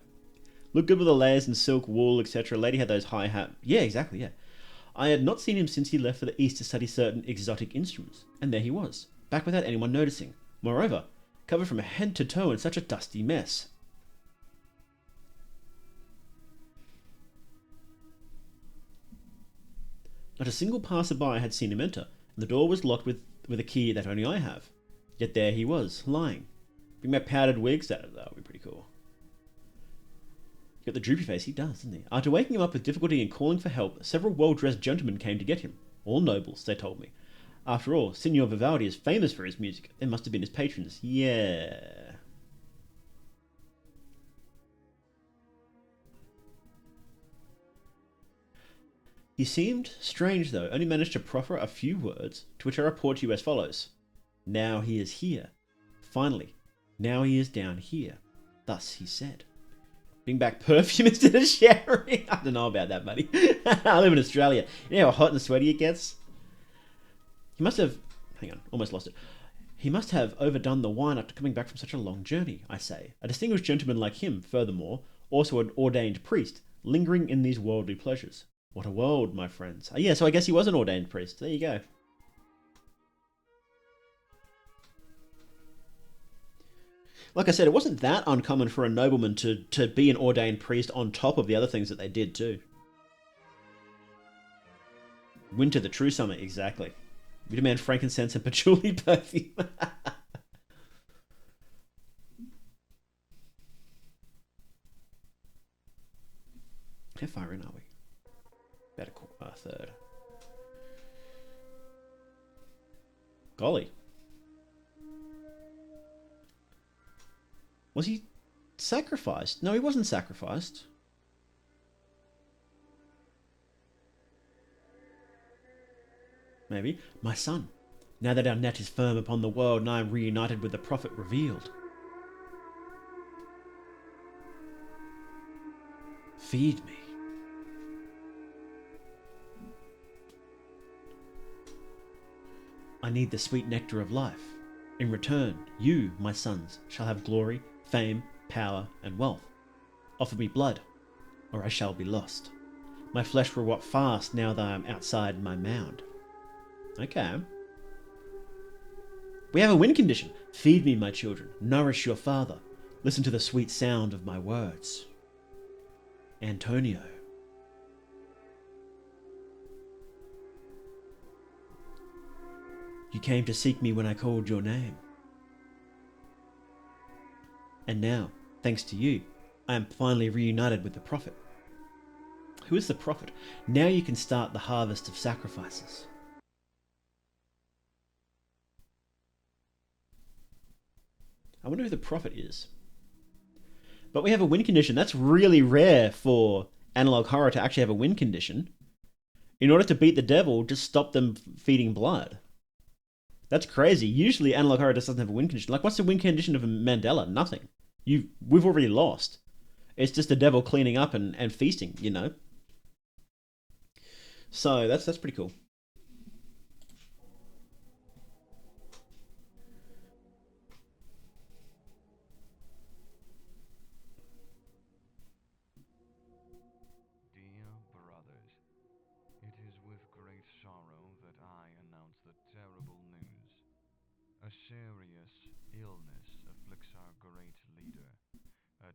Looked good with the layers and silk, wool, etc. Lady had those high hat. Yeah, exactly, yeah. I had not seen him since he left for the East to study certain exotic instruments, and there he was, back without anyone noticing. Moreover, covered from head to toe in such a dusty mess. Not a single passer-by had seen him enter, and the door was locked with a key that only I have. Yet there he was, lying. Bring my powdered wigs, that would be pretty cool. Got the droopy face, he does, doesn't he? After waking him up with difficulty and calling for help, several well-dressed gentlemen came to get him. All nobles, they told me. After all, Signor Vivaldi is famous for his music. They must have been his patrons. Yeah. He seemed strange, though, only managed to proffer a few words, to which I report to you as follows. Now he is here. Finally, now he is down here. Thus he said. Bring back perfume instead of showering. I don't know about that, buddy. I live in Australia. You know how hot and sweaty it gets? He must have... Hang on, almost lost it. He must have overdone the wine after coming back from such a long journey, I say. A distinguished gentleman like him, furthermore, also an ordained priest, lingering in these worldly pleasures. What a world, my friends. Yeah, so I guess he was an ordained priest. There you go. Like I said, it wasn't that uncommon for a nobleman to be an ordained priest on top of the other things that they did too. Winter, the true summer, exactly. We demand frankincense and patchouli perfume. How far in are we? About a third. Golly. Was he sacrificed? No, he wasn't sacrificed. Maybe. My son, now that our net is firm upon the world and I am reunited with the prophet revealed. Feed me. I need the sweet nectar of life. In return, you, my sons, shall have glory, fame, power, and wealth. Offer me blood, or I shall be lost. My flesh will rot fast now that I'm outside my mound. Okay. We have a win condition. Feed me, my children. Nourish your father. Listen to the sweet sound of my words. Antonio. You came to seek me when I called your name. And now, thanks to you, I am finally reunited with the prophet. Who is the prophet? Now you can start the harvest of sacrifices. I wonder who the prophet is. But we have a win condition. That's really rare for analog horror to actually have a win condition. In order to beat the devil, just stop them feeding blood. That's crazy. Usually analog horror just doesn't have a win condition. Like, what's the win condition of a Mandela? Nothing. We've already lost. It's just the devil cleaning up and feasting, you know? So that's pretty cool. Dear brothers, it is with great sorrow that I announce the terrible news. A serious illness afflicts our great leader. A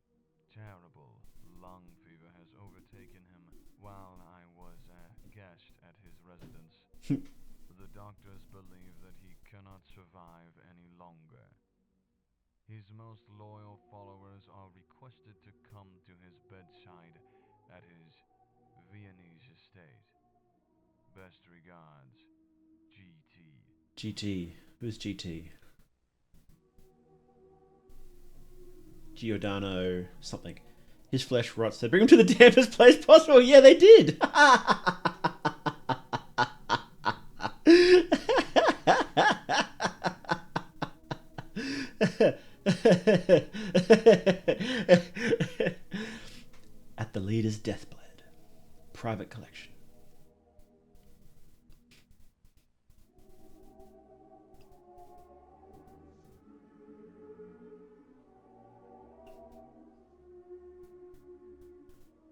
terrible lung fever has overtaken him while I was a guest at his residence. The doctors believe that he cannot survive any longer. His most loyal followers are requested to come to his bedside at his Viennese estate. Best regards, GT. GT. Who's GT? Giordano something. His flesh rots. They bring him to the dampest place possible. Yeah, they did. At the leader's deathbed. Private collection.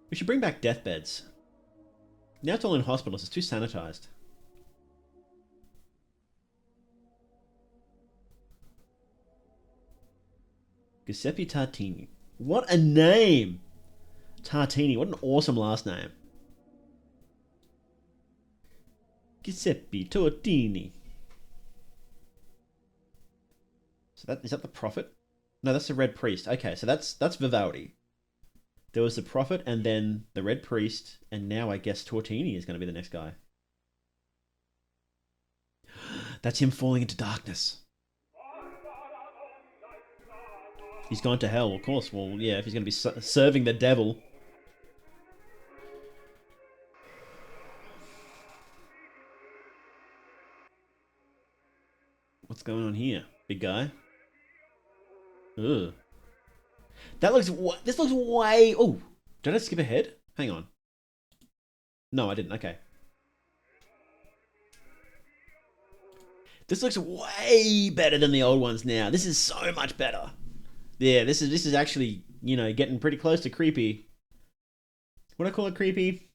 We should bring back deathbeds. Now it's all in hospitals. It's too sanitized. Giuseppe Tartini. What a name! Tartini. What an awesome last name. Giuseppe Tartini. So is that the prophet? No, that's the Red Priest. Okay, so that's Vivaldi. There was the prophet and then the Red Priest, and now I guess Tortini is going to be the next guy. That's him falling into darkness. He's gone to hell, of course. Well, yeah, if he's going to be serving the devil. What's going on here, big guy? Ugh. This looks way... Oh, did I skip ahead? Hang on. No, I didn't. Okay. This looks way better than the old ones now. This is so much better. Yeah, this is actually, you know, getting pretty close to creepy. Would I call it creepy?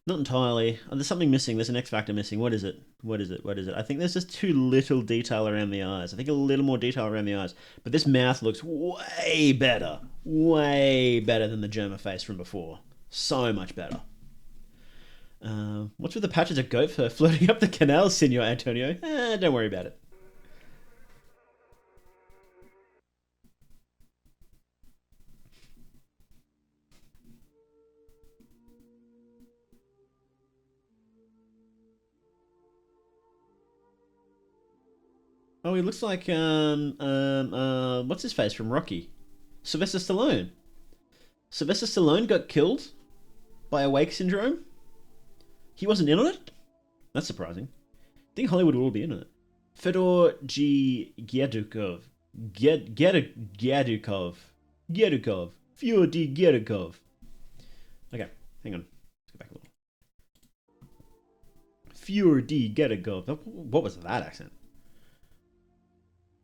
Not entirely. Oh, there's something missing. There's an X factor missing. What is it? What is it? What is it? I think there's just too little detail around the eyes. I think a little more detail around the eyes. But this mouth looks way better. Way better than the Germa face from before. So much better. What's with the patches of goat fur floating up the canal, Senor Antonio? Don't worry about it. Oh, he looks like what's his face from Rocky? Sylvester Stallone. Sylvester Stallone got killed by Awake Syndrome. He wasn't in on it? That's surprising. I think Hollywood will all be in on it. Fedor Gyadukov. Gyadukov. Fyodor Gyadukov. Okay, hang on. Let's go back a little. Fyodor Gyadukov. What was that accent?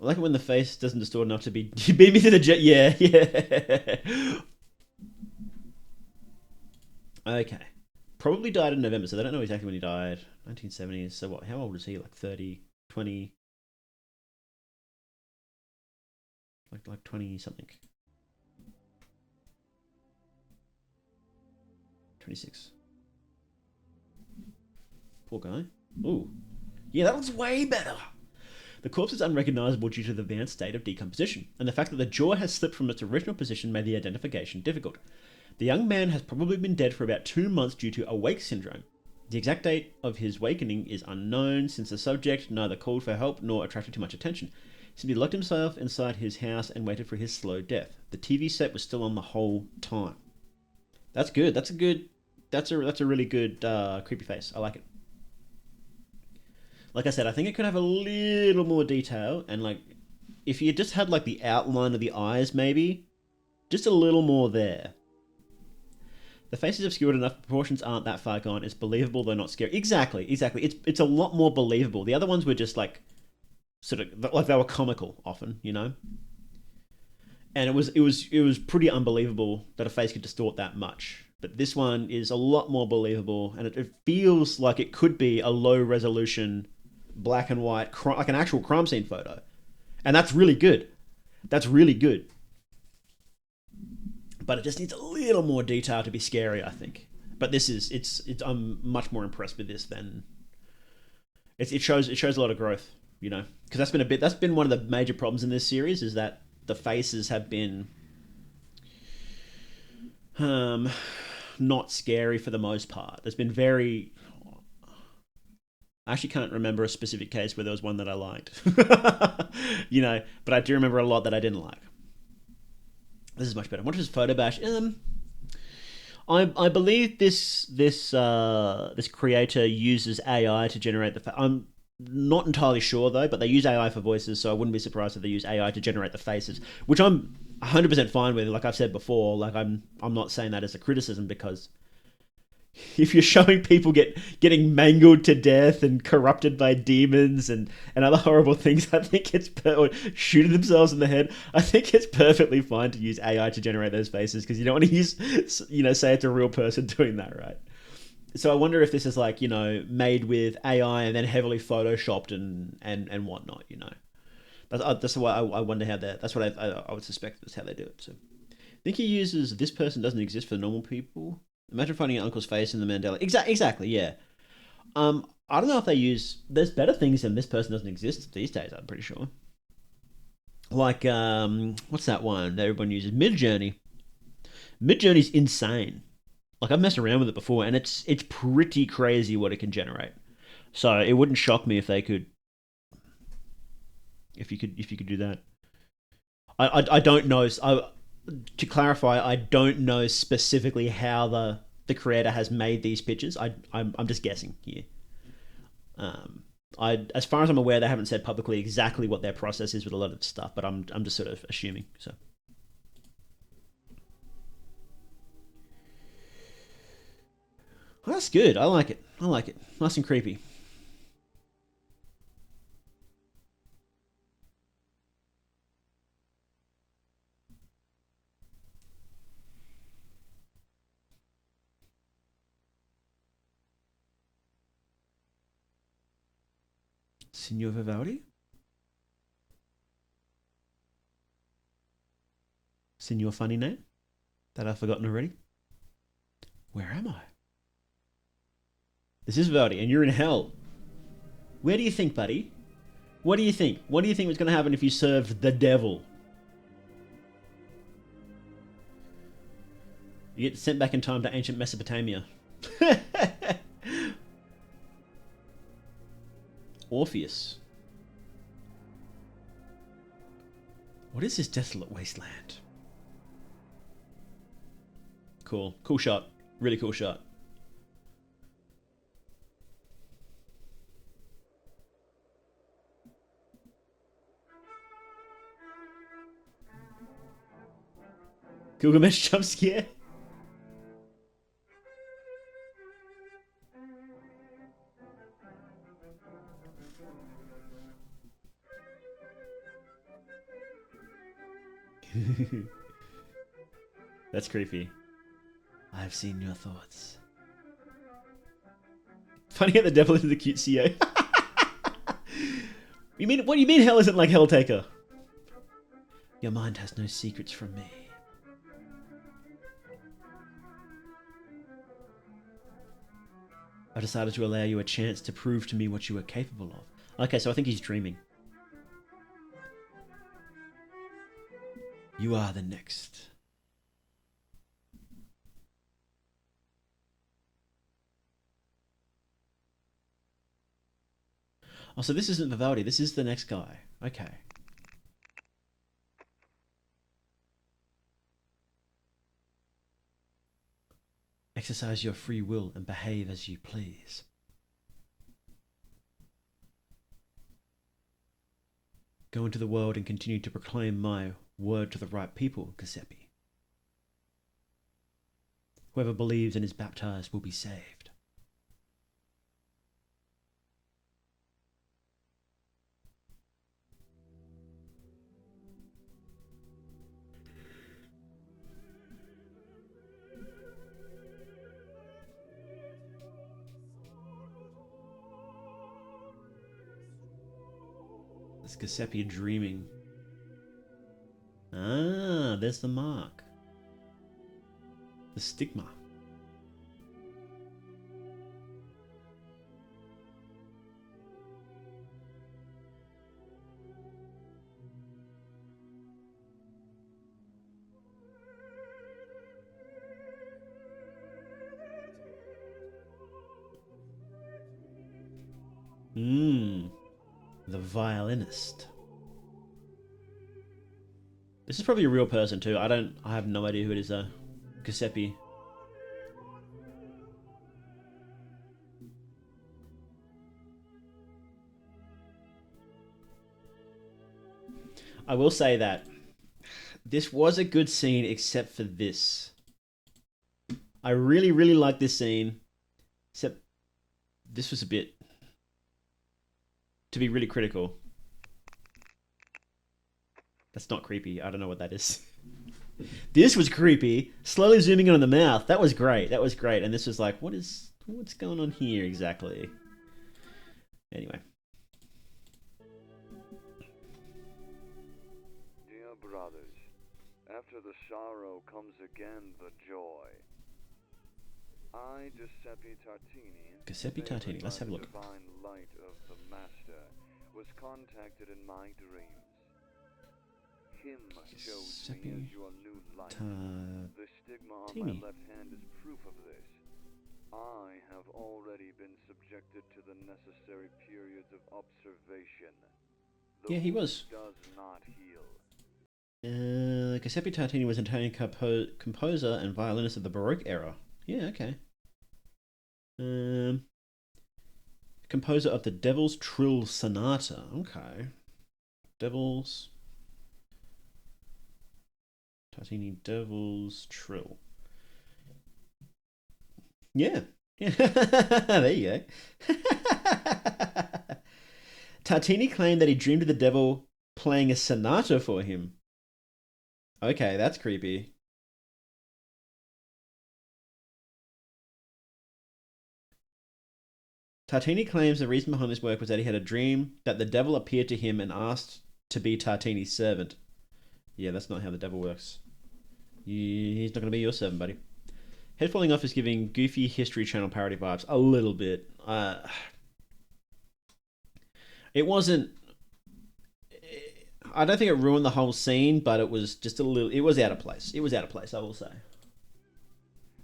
I like it when the face doesn't distort enough to be... You beat me to the jet. Yeah, yeah. Okay. Probably died in November, so they don't know exactly when he died. 1970s. So what? How old is he? Like 30, 20, like 20 something. 26. Poor guy. Ooh. Yeah, that looks way better. The corpse is unrecognizable due to the advanced state of decomposition, and the fact that the jaw has slipped from its original position made the identification difficult. The young man has probably been dead for about 2 months due to awake syndrome. The exact date of his awakening is unknown, since the subject neither called for help nor attracted too much attention. He simply locked himself inside his house and waited for his slow death. The TV set was still on the whole time. That's good. That's a really good creepy face. I like it. Like I said, I think it could have a little more detail, and like if you just had like the outline of the eyes, maybe just a little more there. The face is obscured enough, proportions aren't that far gone. It's believable though not scary. Exactly. It's a lot more believable. The other ones were just like sort of like they were comical often, you know. And it was pretty unbelievable that a face could distort that much. But this one is a lot more believable, and it feels like it could be a low resolution, black and white, like an actual crime scene photo, and that's really good. That's really good. But it just needs a little more detail to be scary, I think. But this is it's I'm much more impressed with this than it shows a lot of growth, you know, because that's been one of the major problems in this series is that the faces have been not scary for the most part. There's been very I actually can't remember a specific case where there was one that I liked. You know, but I do remember a lot that I didn't like. This is much better. What is Photo Bash? I believe this creator uses AI to generate the. I'm not entirely sure though, but they use AI for voices, so I wouldn't be surprised if they use AI to generate the faces, which I'm 100% fine with. Like I've said before, like I'm not saying that as a criticism because if you're showing people getting mangled to death and corrupted by demons and other horrible things, I think or shooting themselves in the head, I think it's perfectly fine to use AI to generate those faces because you don't want to use, say it's a real person doing that, right? So I wonder if this is like, made with AI and then heavily photoshopped and whatnot, That's why I wonder how that. That's what I would suspect that's how they do it. So I think he uses this person doesn't exist for normal people. Imagine finding your uncle's face in the Mandela. Exactly, yeah. I don't know if they use. There's better things than this person doesn't exist these days. I'm pretty sure. Like what's that one that everyone uses? Midjourney. Midjourney's insane. Like I've messed around with it before, and it's pretty crazy what it can generate. So it wouldn't shock me if they could. If you could do that. I don't know. To clarify, I don't know specifically how the creator has made these pictures. I'm just guessing here. As far as I'm aware, they haven't said publicly exactly what their process is with a lot of stuff, but I'm just sort of assuming. So. Well, that's good. I like it. Nice and creepy. Signor Vivaldi? Signor funny name? That I've forgotten already? Where am I? This is Vivaldi, and you're in hell. Where do you think, buddy? What do you think? What do you think was going to happen if you served the devil? You get sent back in time to ancient Mesopotamia. Orpheus. What is this desolate wasteland? Cool. Cool shot. Really cool shot. Gilgamesh jump scare. That's creepy. I've seen your thoughts. Funny how the devil is the cute CEO. You mean, what do you mean hell isn't like Helltaker? Your mind has no secrets from me. I decided to allow you a chance to prove to me what you are capable of. Okay, so I think he's dreaming. You are the next. Oh, so this isn't Vivaldi, this is the next guy. Okay. Exercise your free will and behave as you please. Go into the world and continue to proclaim my word to the right people, Giuseppe. Whoever believes and is baptized will be saved. It's Giuseppe dreaming. Ah, there's the mark. The stigma. The violinist. This is probably a real person too. I have no idea who it is though. Giuseppe. I will say that this was a good scene except for this. I really, really like this scene. Except this was a bit, to be really critical. That's not creepy. I don't know what that is. This was creepy. Slowly zooming in on the mouth. That was great. That was great. And this was like, what's going on here exactly? Anyway. Dear brothers, after the sorrow comes again the joy. I, Giuseppe Tartini, Giuseppe Tartini. Let's have a look. Divine light of the master, was contacted in my dreams. Him chose me as your new light. The stigma on my left hand is proof of this. I have already been subjected to the necessary periods of observation. The yeah, he was. Does not heal. Giuseppe Tartini was an Italian composer and violinist of the Baroque era. Yeah, okay. Composer of the Devil's Trill Sonata. Okay. Tartini Devil's Trill. Yeah. There you go. Tartini claimed that he dreamed of the devil playing a sonata for him. Okay, that's creepy. Tartini claims the reason behind this work was that he had a dream that the devil appeared to him and asked to be Tartini's servant. Yeah, that's not how the devil works. He's not going to be your servant, buddy. Head falling off is giving goofy History Channel parody vibes. A little bit. It wasn't... I don't think it ruined the whole scene, but it was just a little... It was out of place. It was out of place, I will say.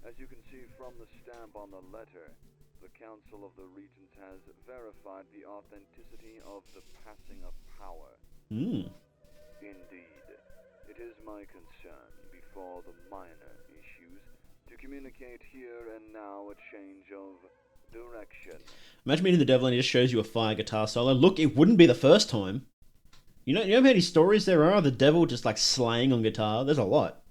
As you can see from the stamp on the letter, the Council of the Regents has verified the authenticity of the passing of power. Indeed. It is my concern, before the minor issues, to communicate here and now a change of direction. Imagine meeting the devil and he just shows you a fire guitar solo. Look, it wouldn't be the first time. You know how many stories there are of the devil just like slaying on guitar? There's a lot.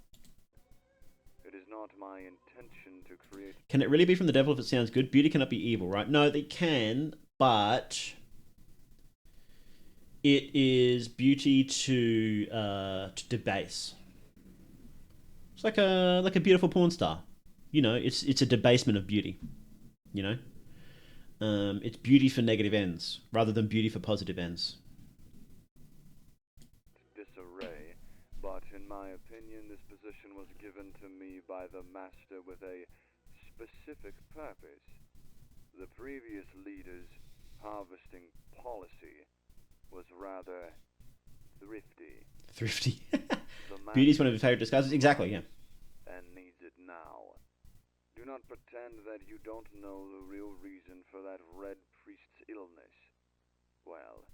It is not my intention to create... Can it really be from the devil if it sounds good? Beauty cannot be evil, right? No, they can, but... It is beauty to debase. It's like a beautiful porn star. you know, it's a debasement of beauty. You know, it's beauty for negative ends rather than beauty for positive ends. Disarray, but in my opinion, this position was given to me by the master with a specific purpose. The previous leader's harvesting policy was rather thrifty. Thrifty. The Beauty is one of master your favorite disguises. Exactly. Yeah. and needs it now. Do not pretend that you don't know the real reason for that Red Priest's illness. Well,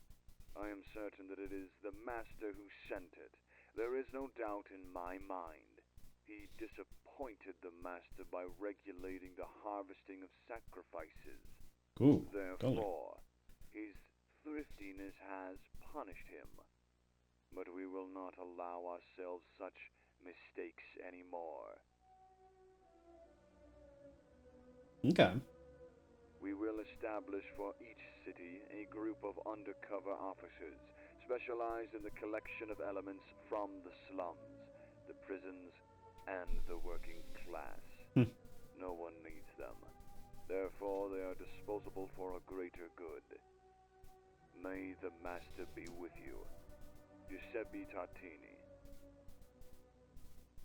I am certain that it is the Master who sent it. There is no doubt in my mind. He disappointed the Master by regulating the harvesting of sacrifices. Ooh. Therefore, his thriftiness has punished him. But we will not allow ourselves such mistakes anymore. Okay. We will establish for each city a group of undercover officers, specialized in the collection of elements from the slums, the prisons, and the working class. No one needs them. Therefore, they are disposable for a greater good. May the Master be with you. Giuseppe Tartini.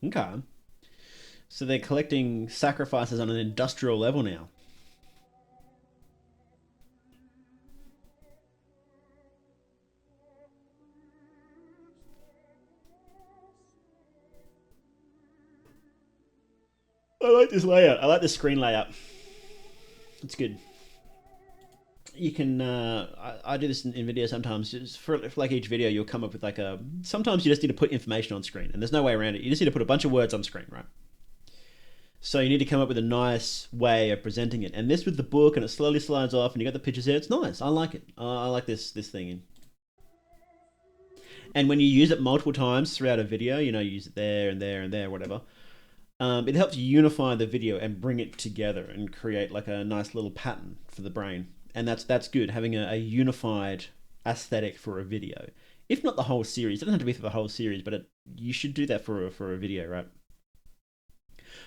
Okay. So they're collecting sacrifices on an industrial level now. I like this layout. I like the screen layout. It's good. You can, I do this in video sometimes. Just for like each video, you'll come up with like a, sometimes you just need to put information on screen, and there's no way around it. You just need to put a bunch of words on screen, right? So you need to come up with a nice way of presenting it. And this with the book, and it slowly slides off, and you got the pictures there. It's nice. I like it. I like this thing. And when you use it multiple times throughout a video, you know, you use it there and there and there, whatever. It helps unify the video and bring it together and create like a nice little pattern for the brain. And that's good, having a unified aesthetic for a video. If not the whole series, it doesn't have to be for the whole series, but you should do that for a video, right?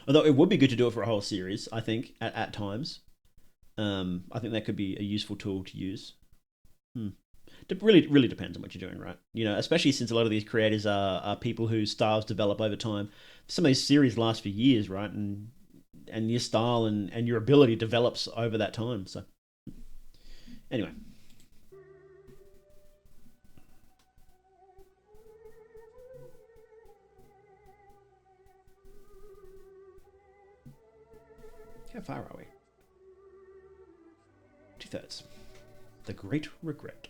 Although it would be good to do it for a whole series, I think, at times. I think that could be a useful tool to use. It really depends on what you're doing, right? You know, especially since a lot of these creators are people whose styles develop over time. Some of these series last for years, right? And your style and your ability develops over that time. So, anyway. How far are we? 2/3. The Great Regret.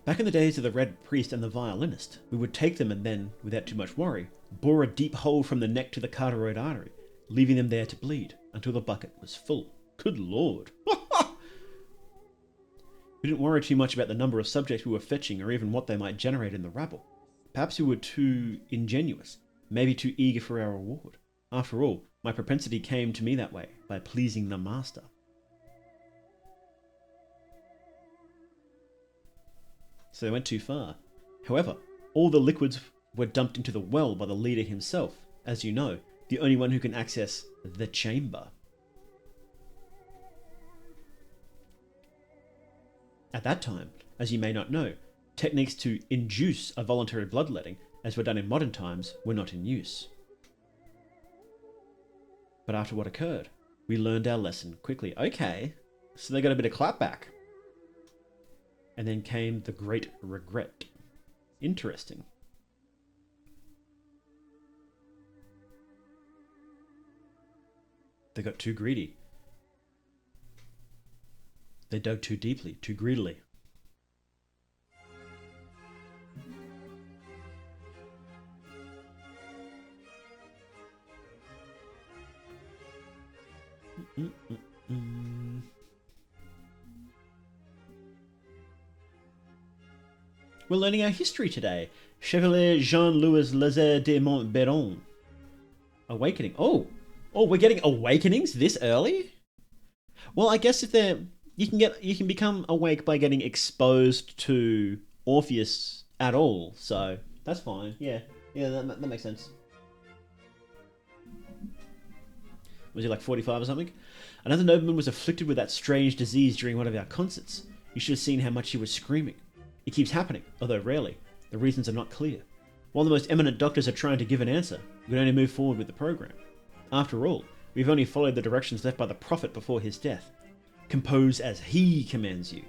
Back in the days of the Red Priest and the Violinist, we would take them and then, without too much worry, bore a deep hole from the neck to the carotid artery, leaving them there to bleed until the bucket was full. Good Lord. We didn't worry too much about the number of subjects we were fetching or even what they might generate in the rabble. Perhaps we were too ingenuous, maybe too eager for our reward. After all, my propensity came to me that way, by pleasing the master. So they went too far. However, all the liquids were dumped into the well by the leader himself, as you know, the only one who can access the chamber. At that time, as you may not know, techniques to induce a voluntary bloodletting, as were done in modern times, were not in use. But after what occurred, we learned our lesson quickly. Okay, so they got a bit of clapback. And then came the Great Regret. Interesting. They got too greedy. They dug too deeply, too greedily. We're learning our history today. Chevalier Jean-Louis Lazare de Montberon. Awakening. Oh, we're getting awakenings this early? Well, I guess if you can become awake by getting exposed to Orpheus at all. So That's fine. Yeah. Yeah, that makes sense. Was he like 45 or something? Another nobleman was afflicted with that strange disease during one of our concerts. You should have seen how much he was screaming. It keeps happening, although rarely. The reasons are not clear. While the most eminent doctors are trying to give an answer, we can only move forward with the program. After all, we've only followed the directions left by the prophet before his death. Compose as he commands you.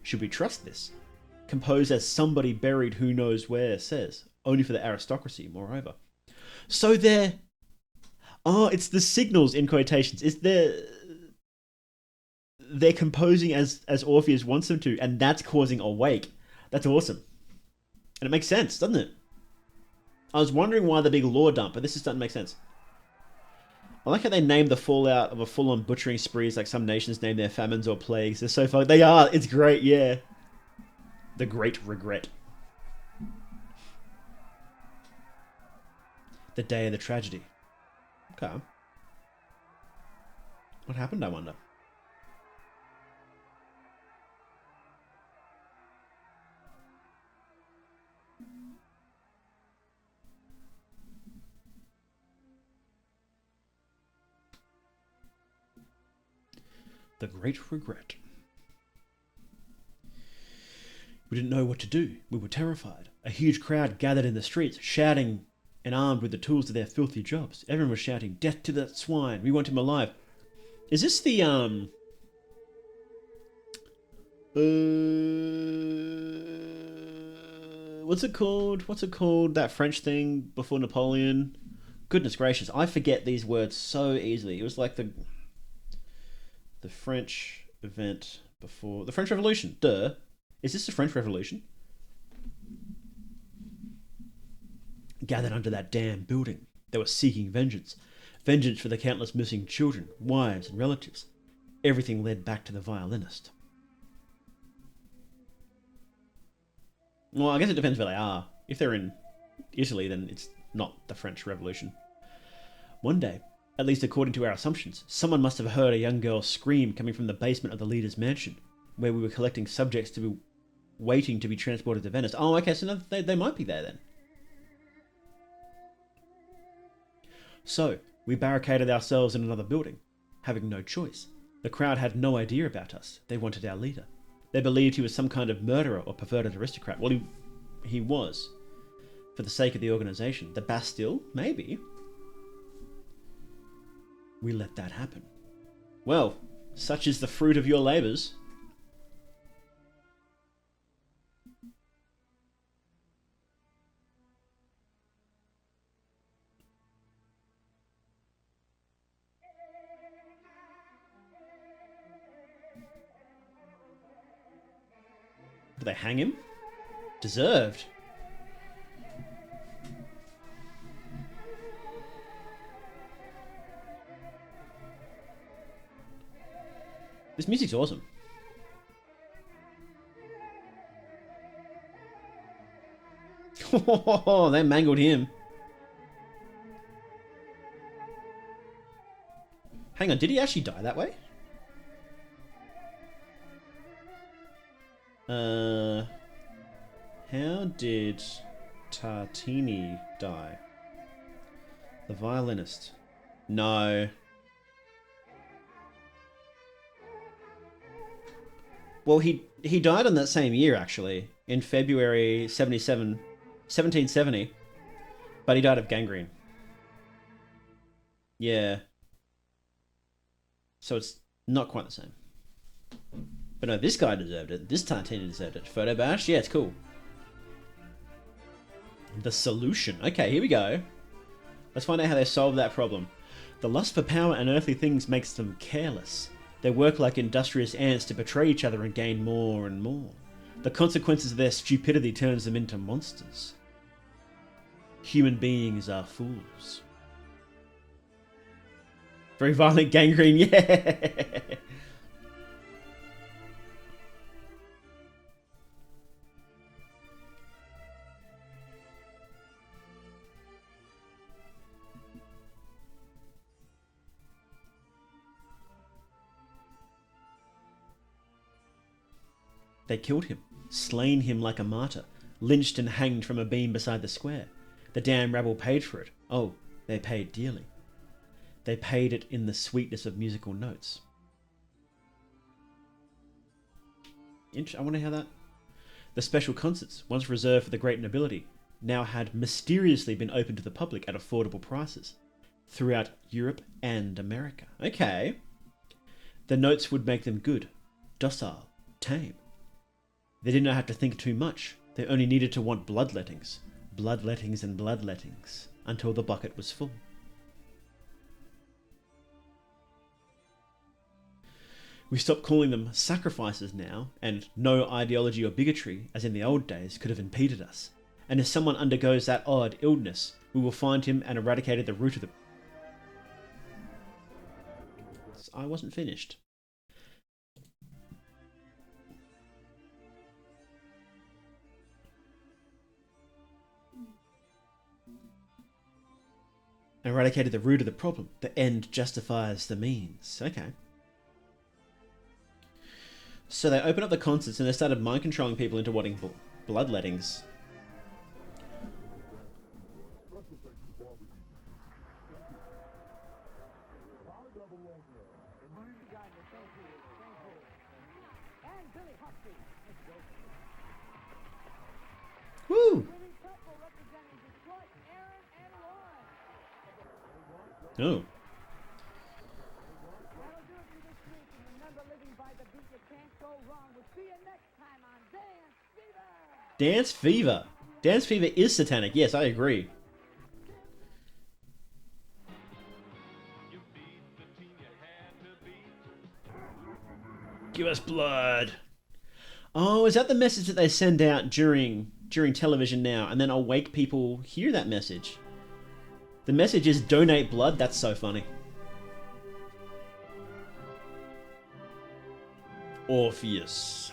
Should we trust this? Compose as somebody buried who knows where says. Only for the aristocracy, moreover. So they're... Oh, it's the signals in quotations. They're composing as Orpheus wants them to, and that's causing a wake. That's awesome. And it makes sense, doesn't it? I was wondering why the big lore dump, but this is starting to make sense. I like how they name the fallout of a full-on butchering sprees like some nations name their famines or plagues. They're so fun. They are. It's great, yeah. The Great Regret. The day of the tragedy. Okay. What happened, I wonder? The Great Regret. We didn't know what to do. We were terrified. A huge crowd gathered in the streets, shouting and armed with the tools of their filthy jobs. Everyone was shouting, "Death to that swine! We want him alive!" Is this the, what's it called? What's it called? That French thing before Napoleon? Goodness gracious, I forget these words so easily. It was like the French event before... The French Revolution, duh. Is this the French Revolution? Gathered under that damn building. They were seeking vengeance. Vengeance for the countless missing children, wives and relatives. Everything led back to the violinist. Well, I guess it depends where they are. If they're in Italy, then it's not the French Revolution. One day, at least according to our assumptions, someone must have heard a young girl scream coming from the basement of the leader's mansion, where we were collecting subjects to be waiting to be transported to Venice. Oh, okay, so they might be there then. So, we barricaded ourselves in another building, having no choice. The crowd had no idea about us. They wanted our leader. They believed he was some kind of murderer or perverted aristocrat. Well, he was. For the sake of the organization. The Bastille? Maybe. We let that happen. Well, such is the fruit of your labours. Did they hang him? Deserved. This music's awesome. Oh, they mangled him. Hang on, did he actually die that way? How did Tartini die? The violinist. No. Well, he died on that same year, actually, in February 1770, but he died of gangrene. Yeah. So it's not quite the same. But no, this guy deserved it. This Tartini deserved it. Photo bash? Yeah, it's cool. The solution. Okay, here we go. Let's find out how they solve that problem. The lust for power and earthly things makes them careless. They work like industrious ants to betray each other and gain more and more. The consequences of their stupidity turns them into monsters. Human beings are fools. Very violent gangrene, yeah! They killed him, slain him like a martyr, lynched and hanged from a beam beside the square. The damn rabble paid for it. Oh, they paid dearly. They paid it in the sweetness of musical notes. I wonder how that... The special concerts, once reserved for the great nobility, now had mysteriously been opened to the public at affordable prices throughout Europe and America. Okay. The notes would make them good, docile, tame. They did not have to think too much. They only needed to want bloodlettings. Bloodlettings and bloodlettings. Until the bucket was full. We stopped calling them sacrifices now, and no ideology or bigotry, as in the old days, could have impeded us. And if someone undergoes that odd illness, we will find him and eradicate the root of the... I wasn't finished. Eradicated the root of the problem. The end justifies the means. Okay. So they opened up the concerts and they started mind controlling people into wanting bloodlettings. Woo! Oh. Dance Fever. Dance Fever is satanic. Yes, I agree. Give us blood. Oh, is that the message that they send out during television now, and then awake people hear that message? The message is donate blood. That's so funny. Orpheus.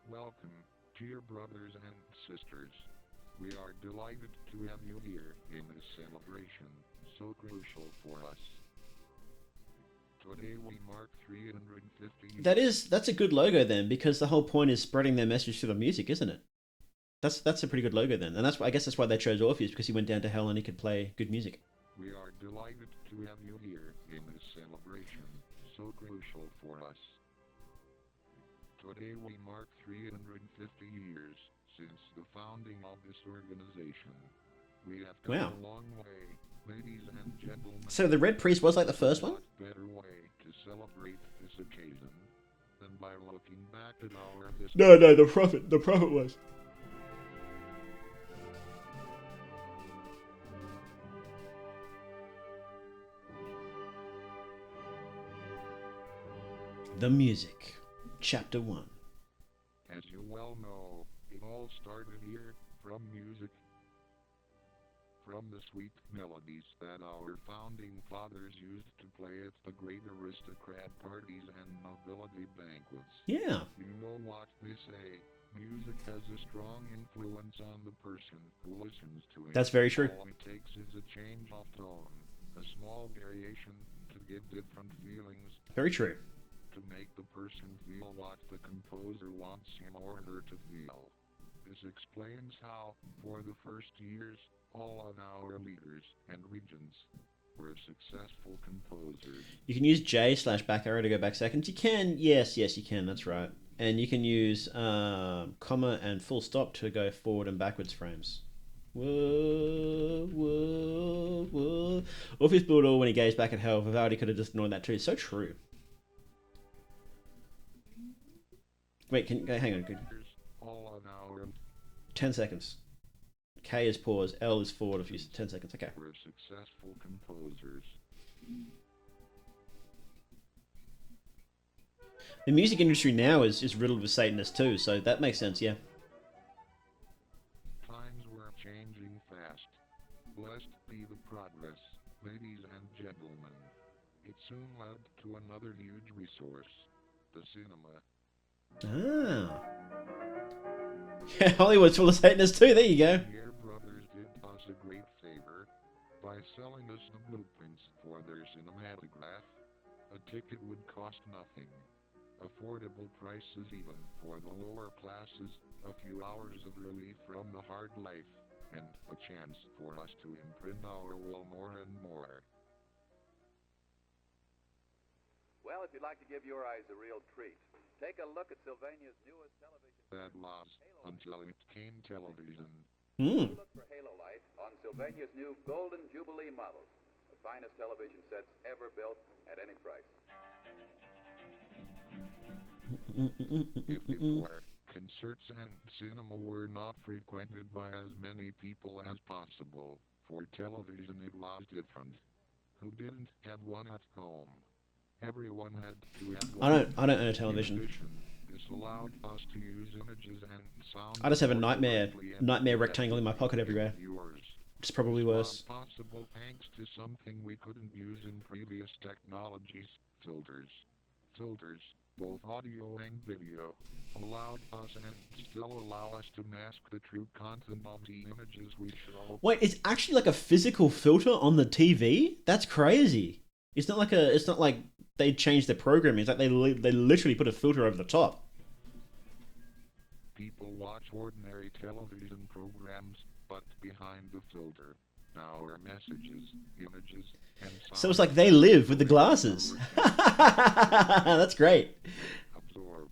Welcome, dear brothers and sisters. We are delighted to have you here in this celebration, so crucial for us. Today we mark 350 years. That's a good logo then, because the whole point is spreading their message through the music, isn't it? That's a pretty good logo then, and I guess that's why they chose Orpheus, because he went down to hell and he could play good music. We are delighted to have you here in this celebration, so crucial for us. Today we mark 350 years since the founding of this organization. We have come a long way, ladies and gentlemen. So the Red Priest was like the first one? What better way to celebrate this occasion than by looking back at our history? No, the prophet was. The music, Chapter 1. As you well know, it all started here, from music. From the sweet melodies that our founding fathers used to play at the great aristocrat parties and nobility banquets. Yeah. You know what they say, music has a strong influence on the person who listens to it. That's very true. All it takes is a change of tone, a small variation to give different feelings. Very true. To make the person feel what the composer wants him or her to feel. This explains how, for the first years, all of our leaders and regents were successful composers. You can use J/back arrow to go back seconds. You can, yes, you can, that's right. And you can use comma and full stop to go forward and backwards frames. Whoa, whoa, whoa. Orpheus blew it all when he gazed back at hell. Vivaldi could have just ignored that too. So true. Wait, hang on. 10 seconds. K is pause, L is forward a few 10 seconds. Okay. We're successful composers. The music industry now is riddled with Satanists too, so that makes sense, yeah. Times were changing fast. Blessed be the progress, ladies and gentlemen. It soon led to another huge resource, the cinema. Ah. Yeah, Hollywood's full of Satanists too, there you go. Your brothers did us a great favor by selling us the blueprints for their cinematograph. A ticket would cost nothing. affordable prices even for the lower classes, a few hours of relief from the hard life, and a chance for us to imprint our will more and more. Well, if you'd like to give your eyes a real treat, take a look at Sylvania's newest television. That lost until it came television. Look for Halo Light on Sylvania's new Golden Jubilee models, the finest television sets ever built at any price. If before, concerts and cinema were not frequented by as many people as possible, for television it was different. Who didn't have one at home? Everyone had to have one. I don't own a television. In addition, this allowed us to use images and sound. I just have a more nightmare directly and rectangle in my pocket everywhere. viewers. It's probably worse. Possible thanks to something we couldn't use in previous technologies, filters. Filters, both audio and video, allowed us and still allow us to mask the true content of the images we show. Wait, it's actually like a physical filter on the TV? That's crazy. It's not like they changed the programming. It's like they literally put a filter over the top. People watch ordinary television programs, but behind the filter, our messages, images, and sound. So it's like they live with the glasses. That's great. Absorbed.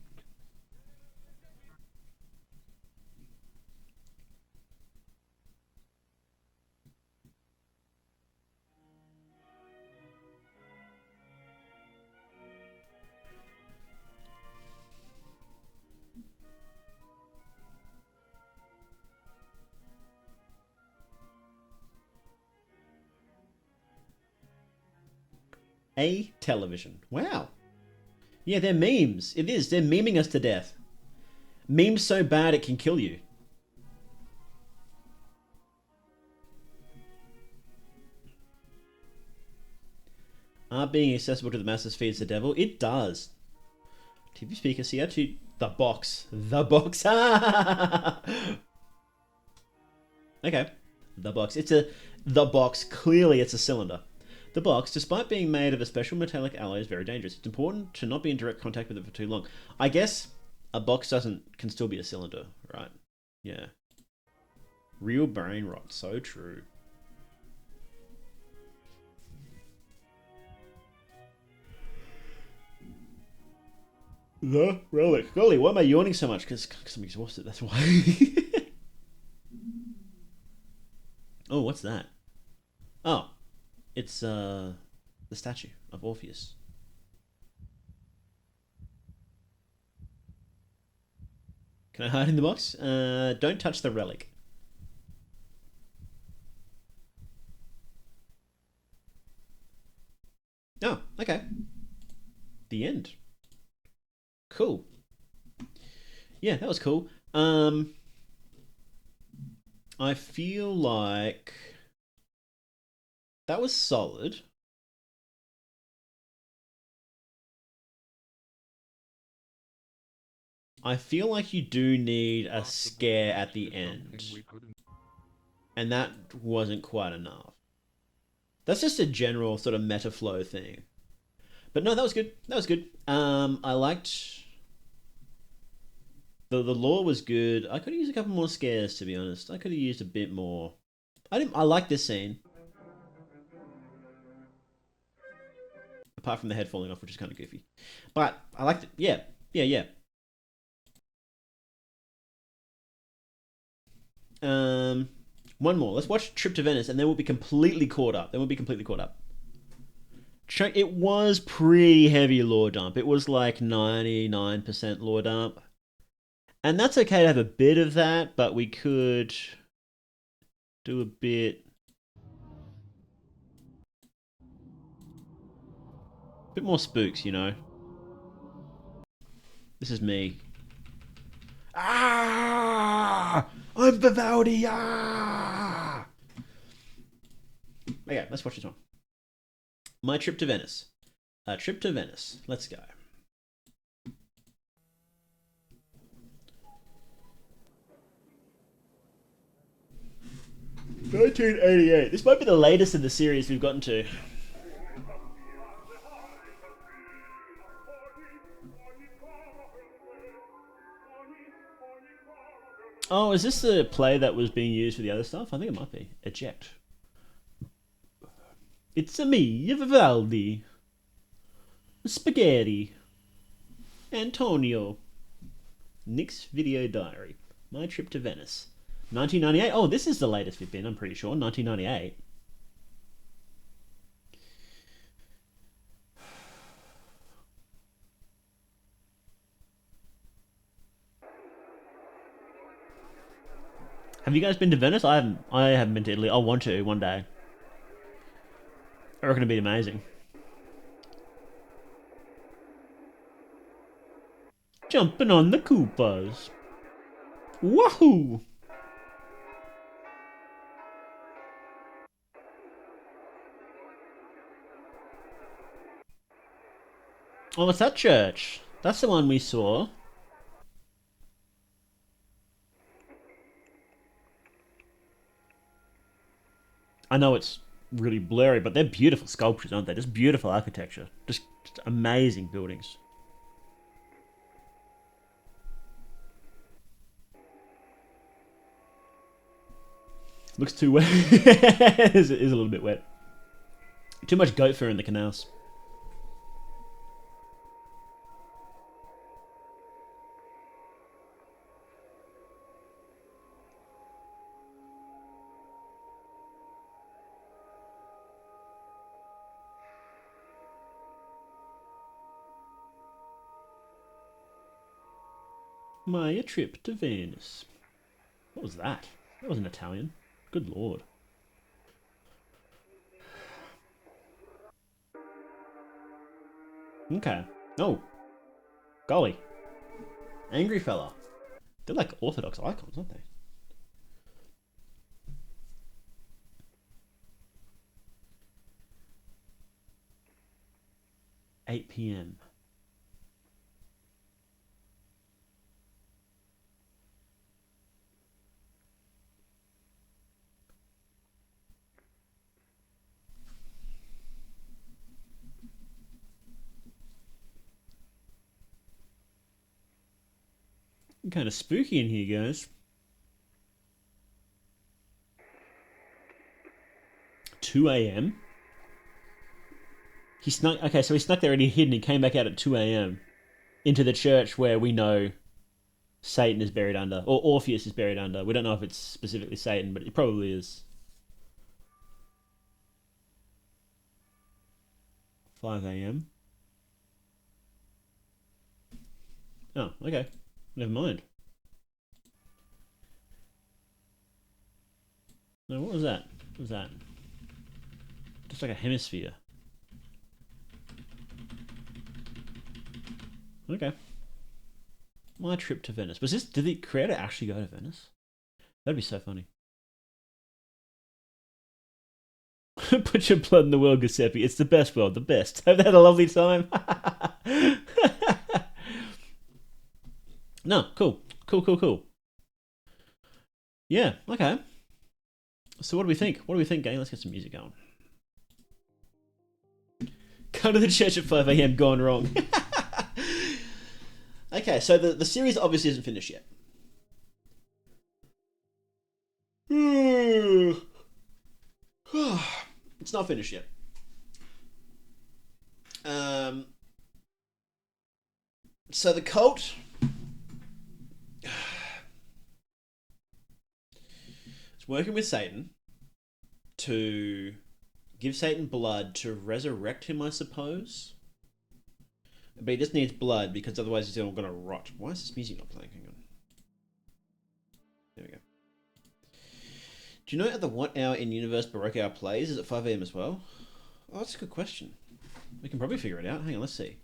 A television. Wow. Yeah, they're memes. It is. They're memeing us to death. Memes so bad it can kill you. Are being accessible to the masses feeds the devil? It does. TV speaker CR2. The box. The box. Okay. The box. It's a... The box. Clearly it's a cylinder. The box, despite being made of a special metallic alloy, is very dangerous. It's important to not be in direct contact with it for too long. I guess a box can still be a cylinder, right? Yeah. Real brain rot. So true. The relic. Golly, why am I yawning so much? Because I'm exhausted, that's why. Oh, what's that? Oh. It's the statue of Orpheus. Can I hide in the box? Don't touch the relic. Oh, okay. The end. Cool. Yeah, that was cool. I feel like that was solid. I feel like you do need a scare at the end. And that wasn't quite enough. That's just a general sort of meta flow thing. But no, that was good. That was good. I liked... The lore was good. I could have used a couple more scares, to be honest. I could have used a bit more. I like this scene. Apart from the head falling off, which is kind of goofy. But I liked it. Yeah. Yeah. One more. Let's watch Trip to Venice, and then we'll be completely caught up. It was pretty heavy lore dump. It was like 99% lore dump. And that's okay to have a bit of that, but we could do a bit more spooks, you know. This is me. Ah! I'm Vivaldi! Ah! Okay, let's watch this one. My Trip to Venice. Trip to Venice. Let's go. 1988. This might be the latest in the series we've gotten to. Oh, is this the play that was being used for the other stuff? I think it might be. Eject. It's a me, Vivaldi. Spaghetti. Antonio. Nick's video diary. My trip to Venice. 1998. Oh, this is the latest we've been, I'm pretty sure. 1998. Have you guys been to Venice? I haven't. I haven't been to Italy. I want to one day. I reckon it'd be amazing. Jumping on the Koopas. Wahoo! Oh, it's that church. That's the one we saw. I know it's really blurry, but they're beautiful sculptures, aren't they? Just beautiful architecture. Just amazing buildings. Looks too wet. It is a little bit wet. Too much goat fur in the canals. My trip to Venice. What was that? That was an Italian. Good lord. Okay. Oh. Golly. Angry fella. They're like Orthodox icons, aren't they? $8 p.m. Kind of spooky in here, guys. 2 a.m. He snuck. Okay, so he snuck there and he hid, and he came back out at 2 a.m. into the church where we know Satan is buried under, or Orpheus is buried under. We don't know if it's specifically Satan, but it probably is. 5 a.m. Oh, okay. Never mind. No, what was that? What was that? Just like a hemisphere. Okay. My trip to Venice. Was this? Did the creator actually go to Venice? That'd be so funny. Put your blood in the world, Giuseppe. It's the best world, the best. Have they had a lovely time? No, cool. Cool. Yeah, okay. So what do we think? What do we think, gang? Let's get some music going. Go to the church at 5 a.m. gone wrong. Okay, so the series obviously isn't finished yet. It's not finished yet. So the cult is working with Satan to give Satan blood to resurrect him, I suppose. But he just needs blood because otherwise he's all going to rot. Why is this music not playing? Hang on. There we go. Do you know at the what hour in universe Baroque hour plays? Is it 5 a.m. as well? Oh, that's a good question. We can probably figure it out. Hang on, let's see.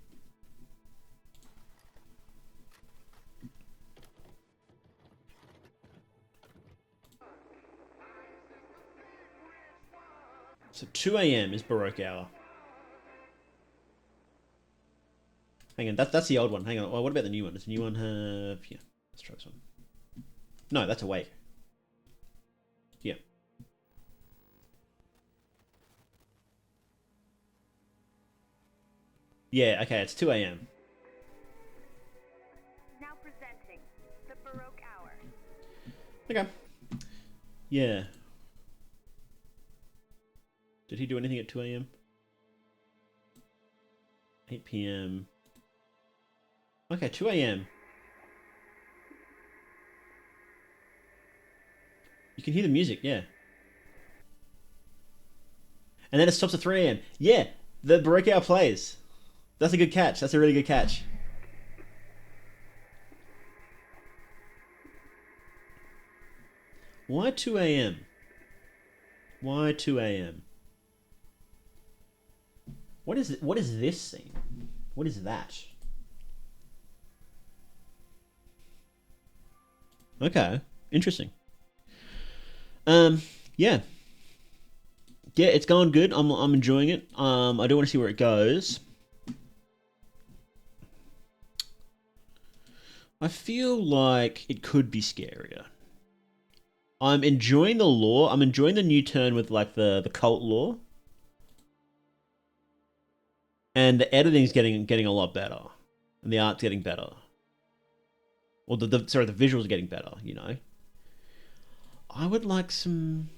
So 2 a.m. is Baroque hour. Hang on, that's the old one. Hang on. Oh, what about the new one? Does the new one have... Yeah, let's try this one. No, that's awake. Yeah. Yeah, okay, it's 2 a.m. Now presenting the Baroque Hour. Okay. Yeah. Did he do anything at 2 a.m.? 8 p.m. Okay, 2 a.m. You can hear the music, yeah. And then it stops at 3 a.m. Yeah, the breakout plays. That's a good catch. That's a really good catch. Why 2 a.m.? Why 2 a.m.? What is it? What is this scene? What is that? Okay, interesting. Yeah. Yeah, it's going good. I'm enjoying it. I do want to see where it goes. I feel like it could be scarier. I'm enjoying the lore. I'm enjoying the new turn with like the cult lore. And the editing's getting a lot better. And the art's getting better. Or the visuals are getting better, you know. I would like some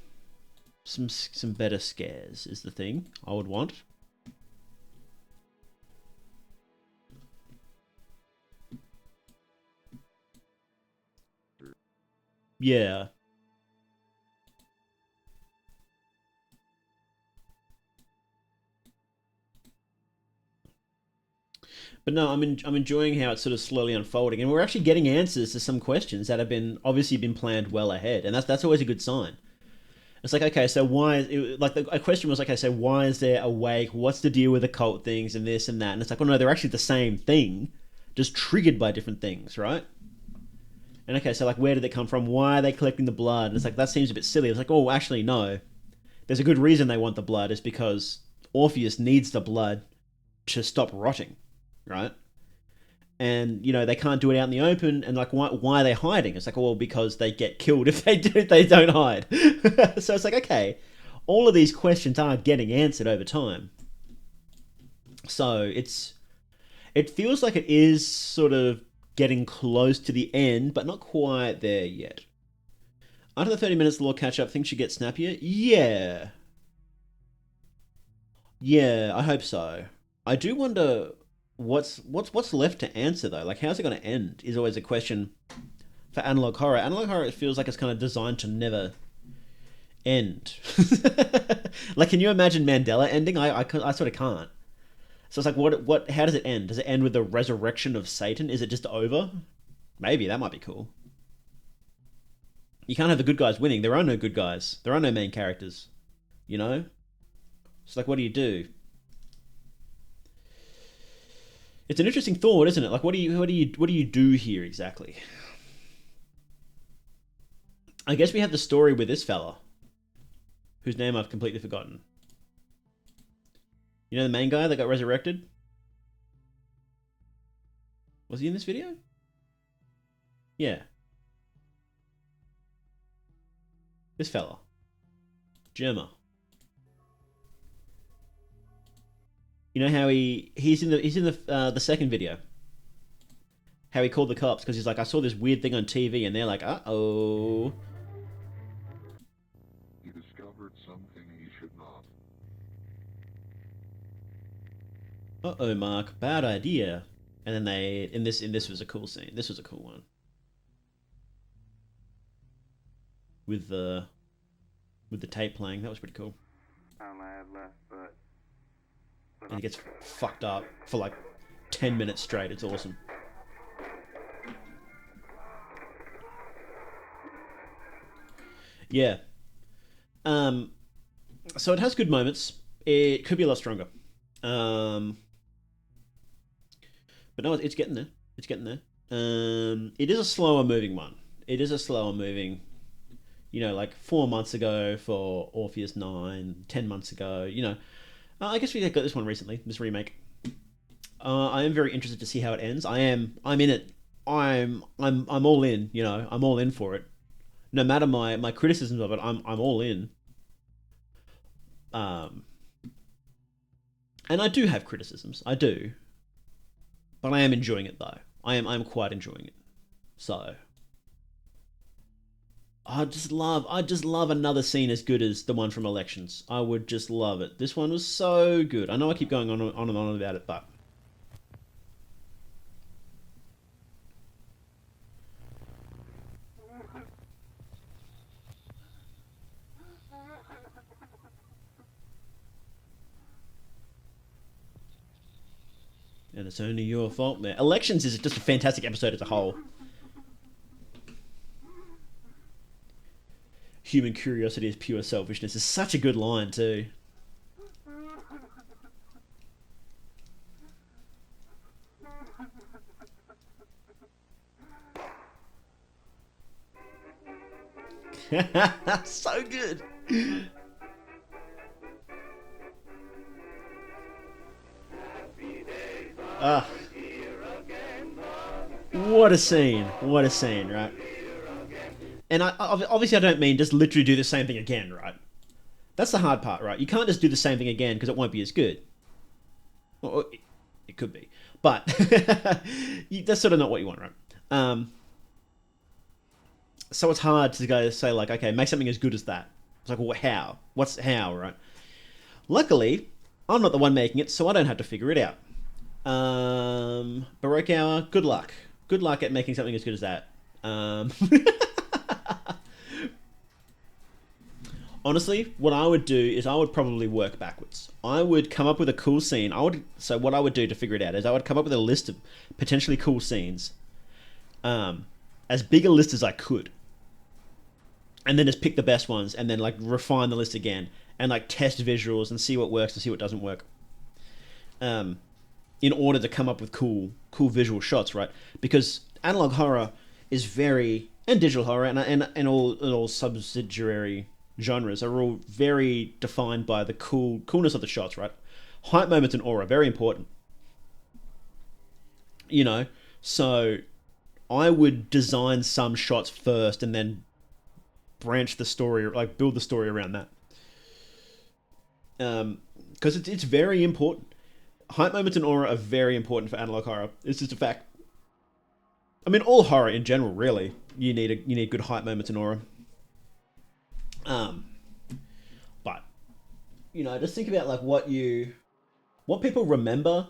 better scares is the thing I would want. Yeah. But no, I'm enjoying how it's sort of slowly unfolding, and we're actually getting answers to some questions that have been obviously been planned well ahead, and that's always a good sign. It's like, okay, so why? A question was like, okay, so why is there a wake? What's the deal with the cult things and this and that? And it's like, well, no, they're actually the same thing, just triggered by different things, right? And okay, so like, where did it come from? Why are they collecting the blood? And it's like, that seems a bit silly. It's like, oh, actually, no. There's a good reason they want the blood. It's because Orpheus needs the blood to stop rotting, right? And you know they can't do it out in the open. And like, why are they hiding? It's like, well, because they get killed if they don't hide. So it's like, okay, all of these questions are getting answered over time. So it feels like it is sort of getting close to the end, but not quite there yet. After the 30 minutes, the lore catch up, things should get snappier. Yeah. Yeah, I hope so. I do wonder what's left to answer though. Like, how's it going to end? Is always a question for analog horror. Analog horror, it feels like it's kind of designed to never end. Like, can you imagine Mandela ending? I sort of can't. So it's like, what? How does it end? Does it end with the resurrection of Satan? Is it just over? Maybe that might be cool. You can't have the good guys winning. There are no good guys. There are no main characters. You know. It's like, what do you do? It's an interesting thought, isn't it? Like, what do you do here exactly? I guess we have the story with this fella, whose name I've completely forgotten. You know the main guy that got resurrected? Was he in this video? Yeah. This fella. Gemma. You know how he's in the second video. How he called the cops because he's like, I saw this weird thing on TV, and they're like, uh-oh. He discovered something he should not. Uh-oh, Mark, bad idea. And then they in this was a cool scene. This was a cool one. With the tape playing. That was pretty cool. I had left, but And he gets fucked up for like 10 minutes straight. It's awesome. Yeah. So it has good moments. It could be a lot stronger. But no, it's getting there. It's getting there. It is a slower moving one. It is a slower moving, you know, like 4 months ago for Orpheus 9, 10 months ago, you know. I guess we got this one recently, this remake. I am very interested to see how it ends. I'm in it. I'm all in, you know. I'm all in for it. No matter my criticisms of it, I'm all in. And I do have criticisms. I do. But I am enjoying it though. I'm quite enjoying it. So I just love another scene as good as the one from Elections. I would just love it. This one was so good. I know I keep going on and on about it, but and it's only your fault, man. Elections is just a fantastic episode as a whole. Human curiosity is pure selfishness is such a good line too. So good. Ah. What a scene. What a scene, right? And obviously I don't mean just literally do the same thing again, right? That's the hard part, right? You can't just do the same thing again because it won't be as good. Well, it could be. But that's sort of not what you want, right? So it's hard to go say like, okay, make something as good as that. It's like, well, how? What's how, right? Luckily, I'm not the one making it, so I don't have to figure it out. Baroque Hour, good luck. Good luck at making something as good as that. Honestly, what I would do is I would probably work backwards. I would come up with a cool scene. So what I would do to figure it out is I would come up with a list of potentially cool scenes. As big a list as I could. And then just pick the best ones and then like refine the list again and like test visuals and see what works and see what doesn't work. In order to come up with cool visual shots, right? Because analog horror is very, and digital horror and all subsidiary genres are all very defined by the coolness of the shots, right? Hype moments and aura, very important. You know, so I would design some shots first and then branch the story, like build the story around that. Because it's very important. Hype moments and aura are very important for analog horror. It's just a fact. I mean, all horror in general, really. You need good hype moments and aura. But you know, just think about like what people remember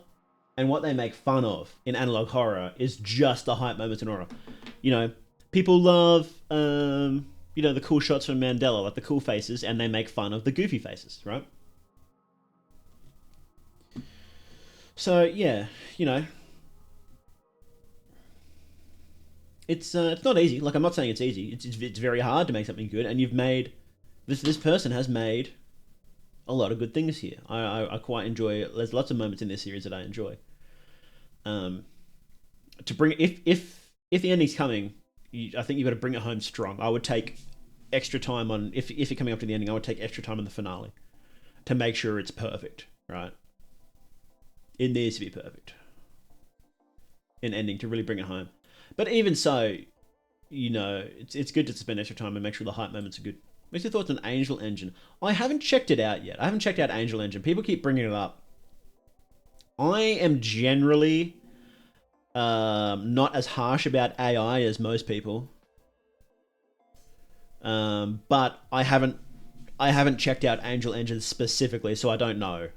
and what they make fun of in analog horror is just the hype moments and aura. You know, people love the cool shots from Mandela, like the cool faces, and they make fun of the goofy faces, right? So yeah, you know, it's not easy. Like I'm not saying it's easy. It's very hard to make something good, and you've made this person has made a lot of good things here. I quite enjoy it. There's lots of moments in this series that I enjoy. To bring if the ending's coming, I think you've got to bring it home strong. I would take extra time on if you're coming up to the ending. I would take extra time on the finale to make sure it's perfect, right? It needs to be perfect. An ending to really bring it home. But even so, you know, it's good to spend extra time and make sure the hype moments are good. What's your thoughts on Angel Engine? I haven't checked it out yet. I haven't checked out Angel Engine. People keep bringing it up. I am generally not as harsh about AI as most people. But I haven't checked out Angel Engine specifically, so I don't know.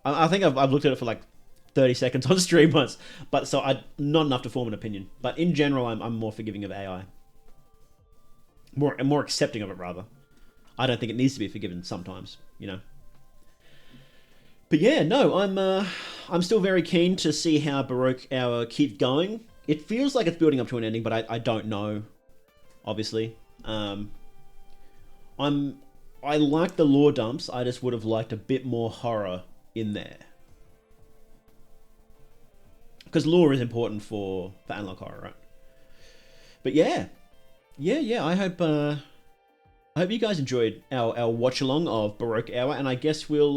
I think I've looked at it for like 30 seconds on stream once, but so not enough to form an opinion. But in general, I'm more forgiving of AI. More accepting of it, rather. I don't think it needs to be forgiven sometimes, you know. But yeah, no, I'm still very keen to see how Baroque Hour keeps going. It feels like it's building up to an ending, but I don't know, obviously. I like the lore dumps. I just would have liked a bit more horror in there. Because lore is important for analog horror, right? But yeah. I hope you guys enjoyed our watch along of Baroque Hour, and I guess we'll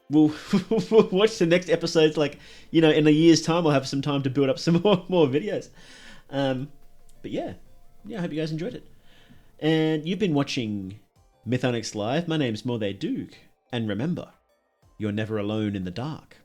watch the next episodes. Like, you know, in a year's time, we'll have some time to build up some more videos. But yeah, I hope you guys enjoyed it. And you've been watching Mythonics Live. My name's Morday Duke, and remember, you're never alone in the dark.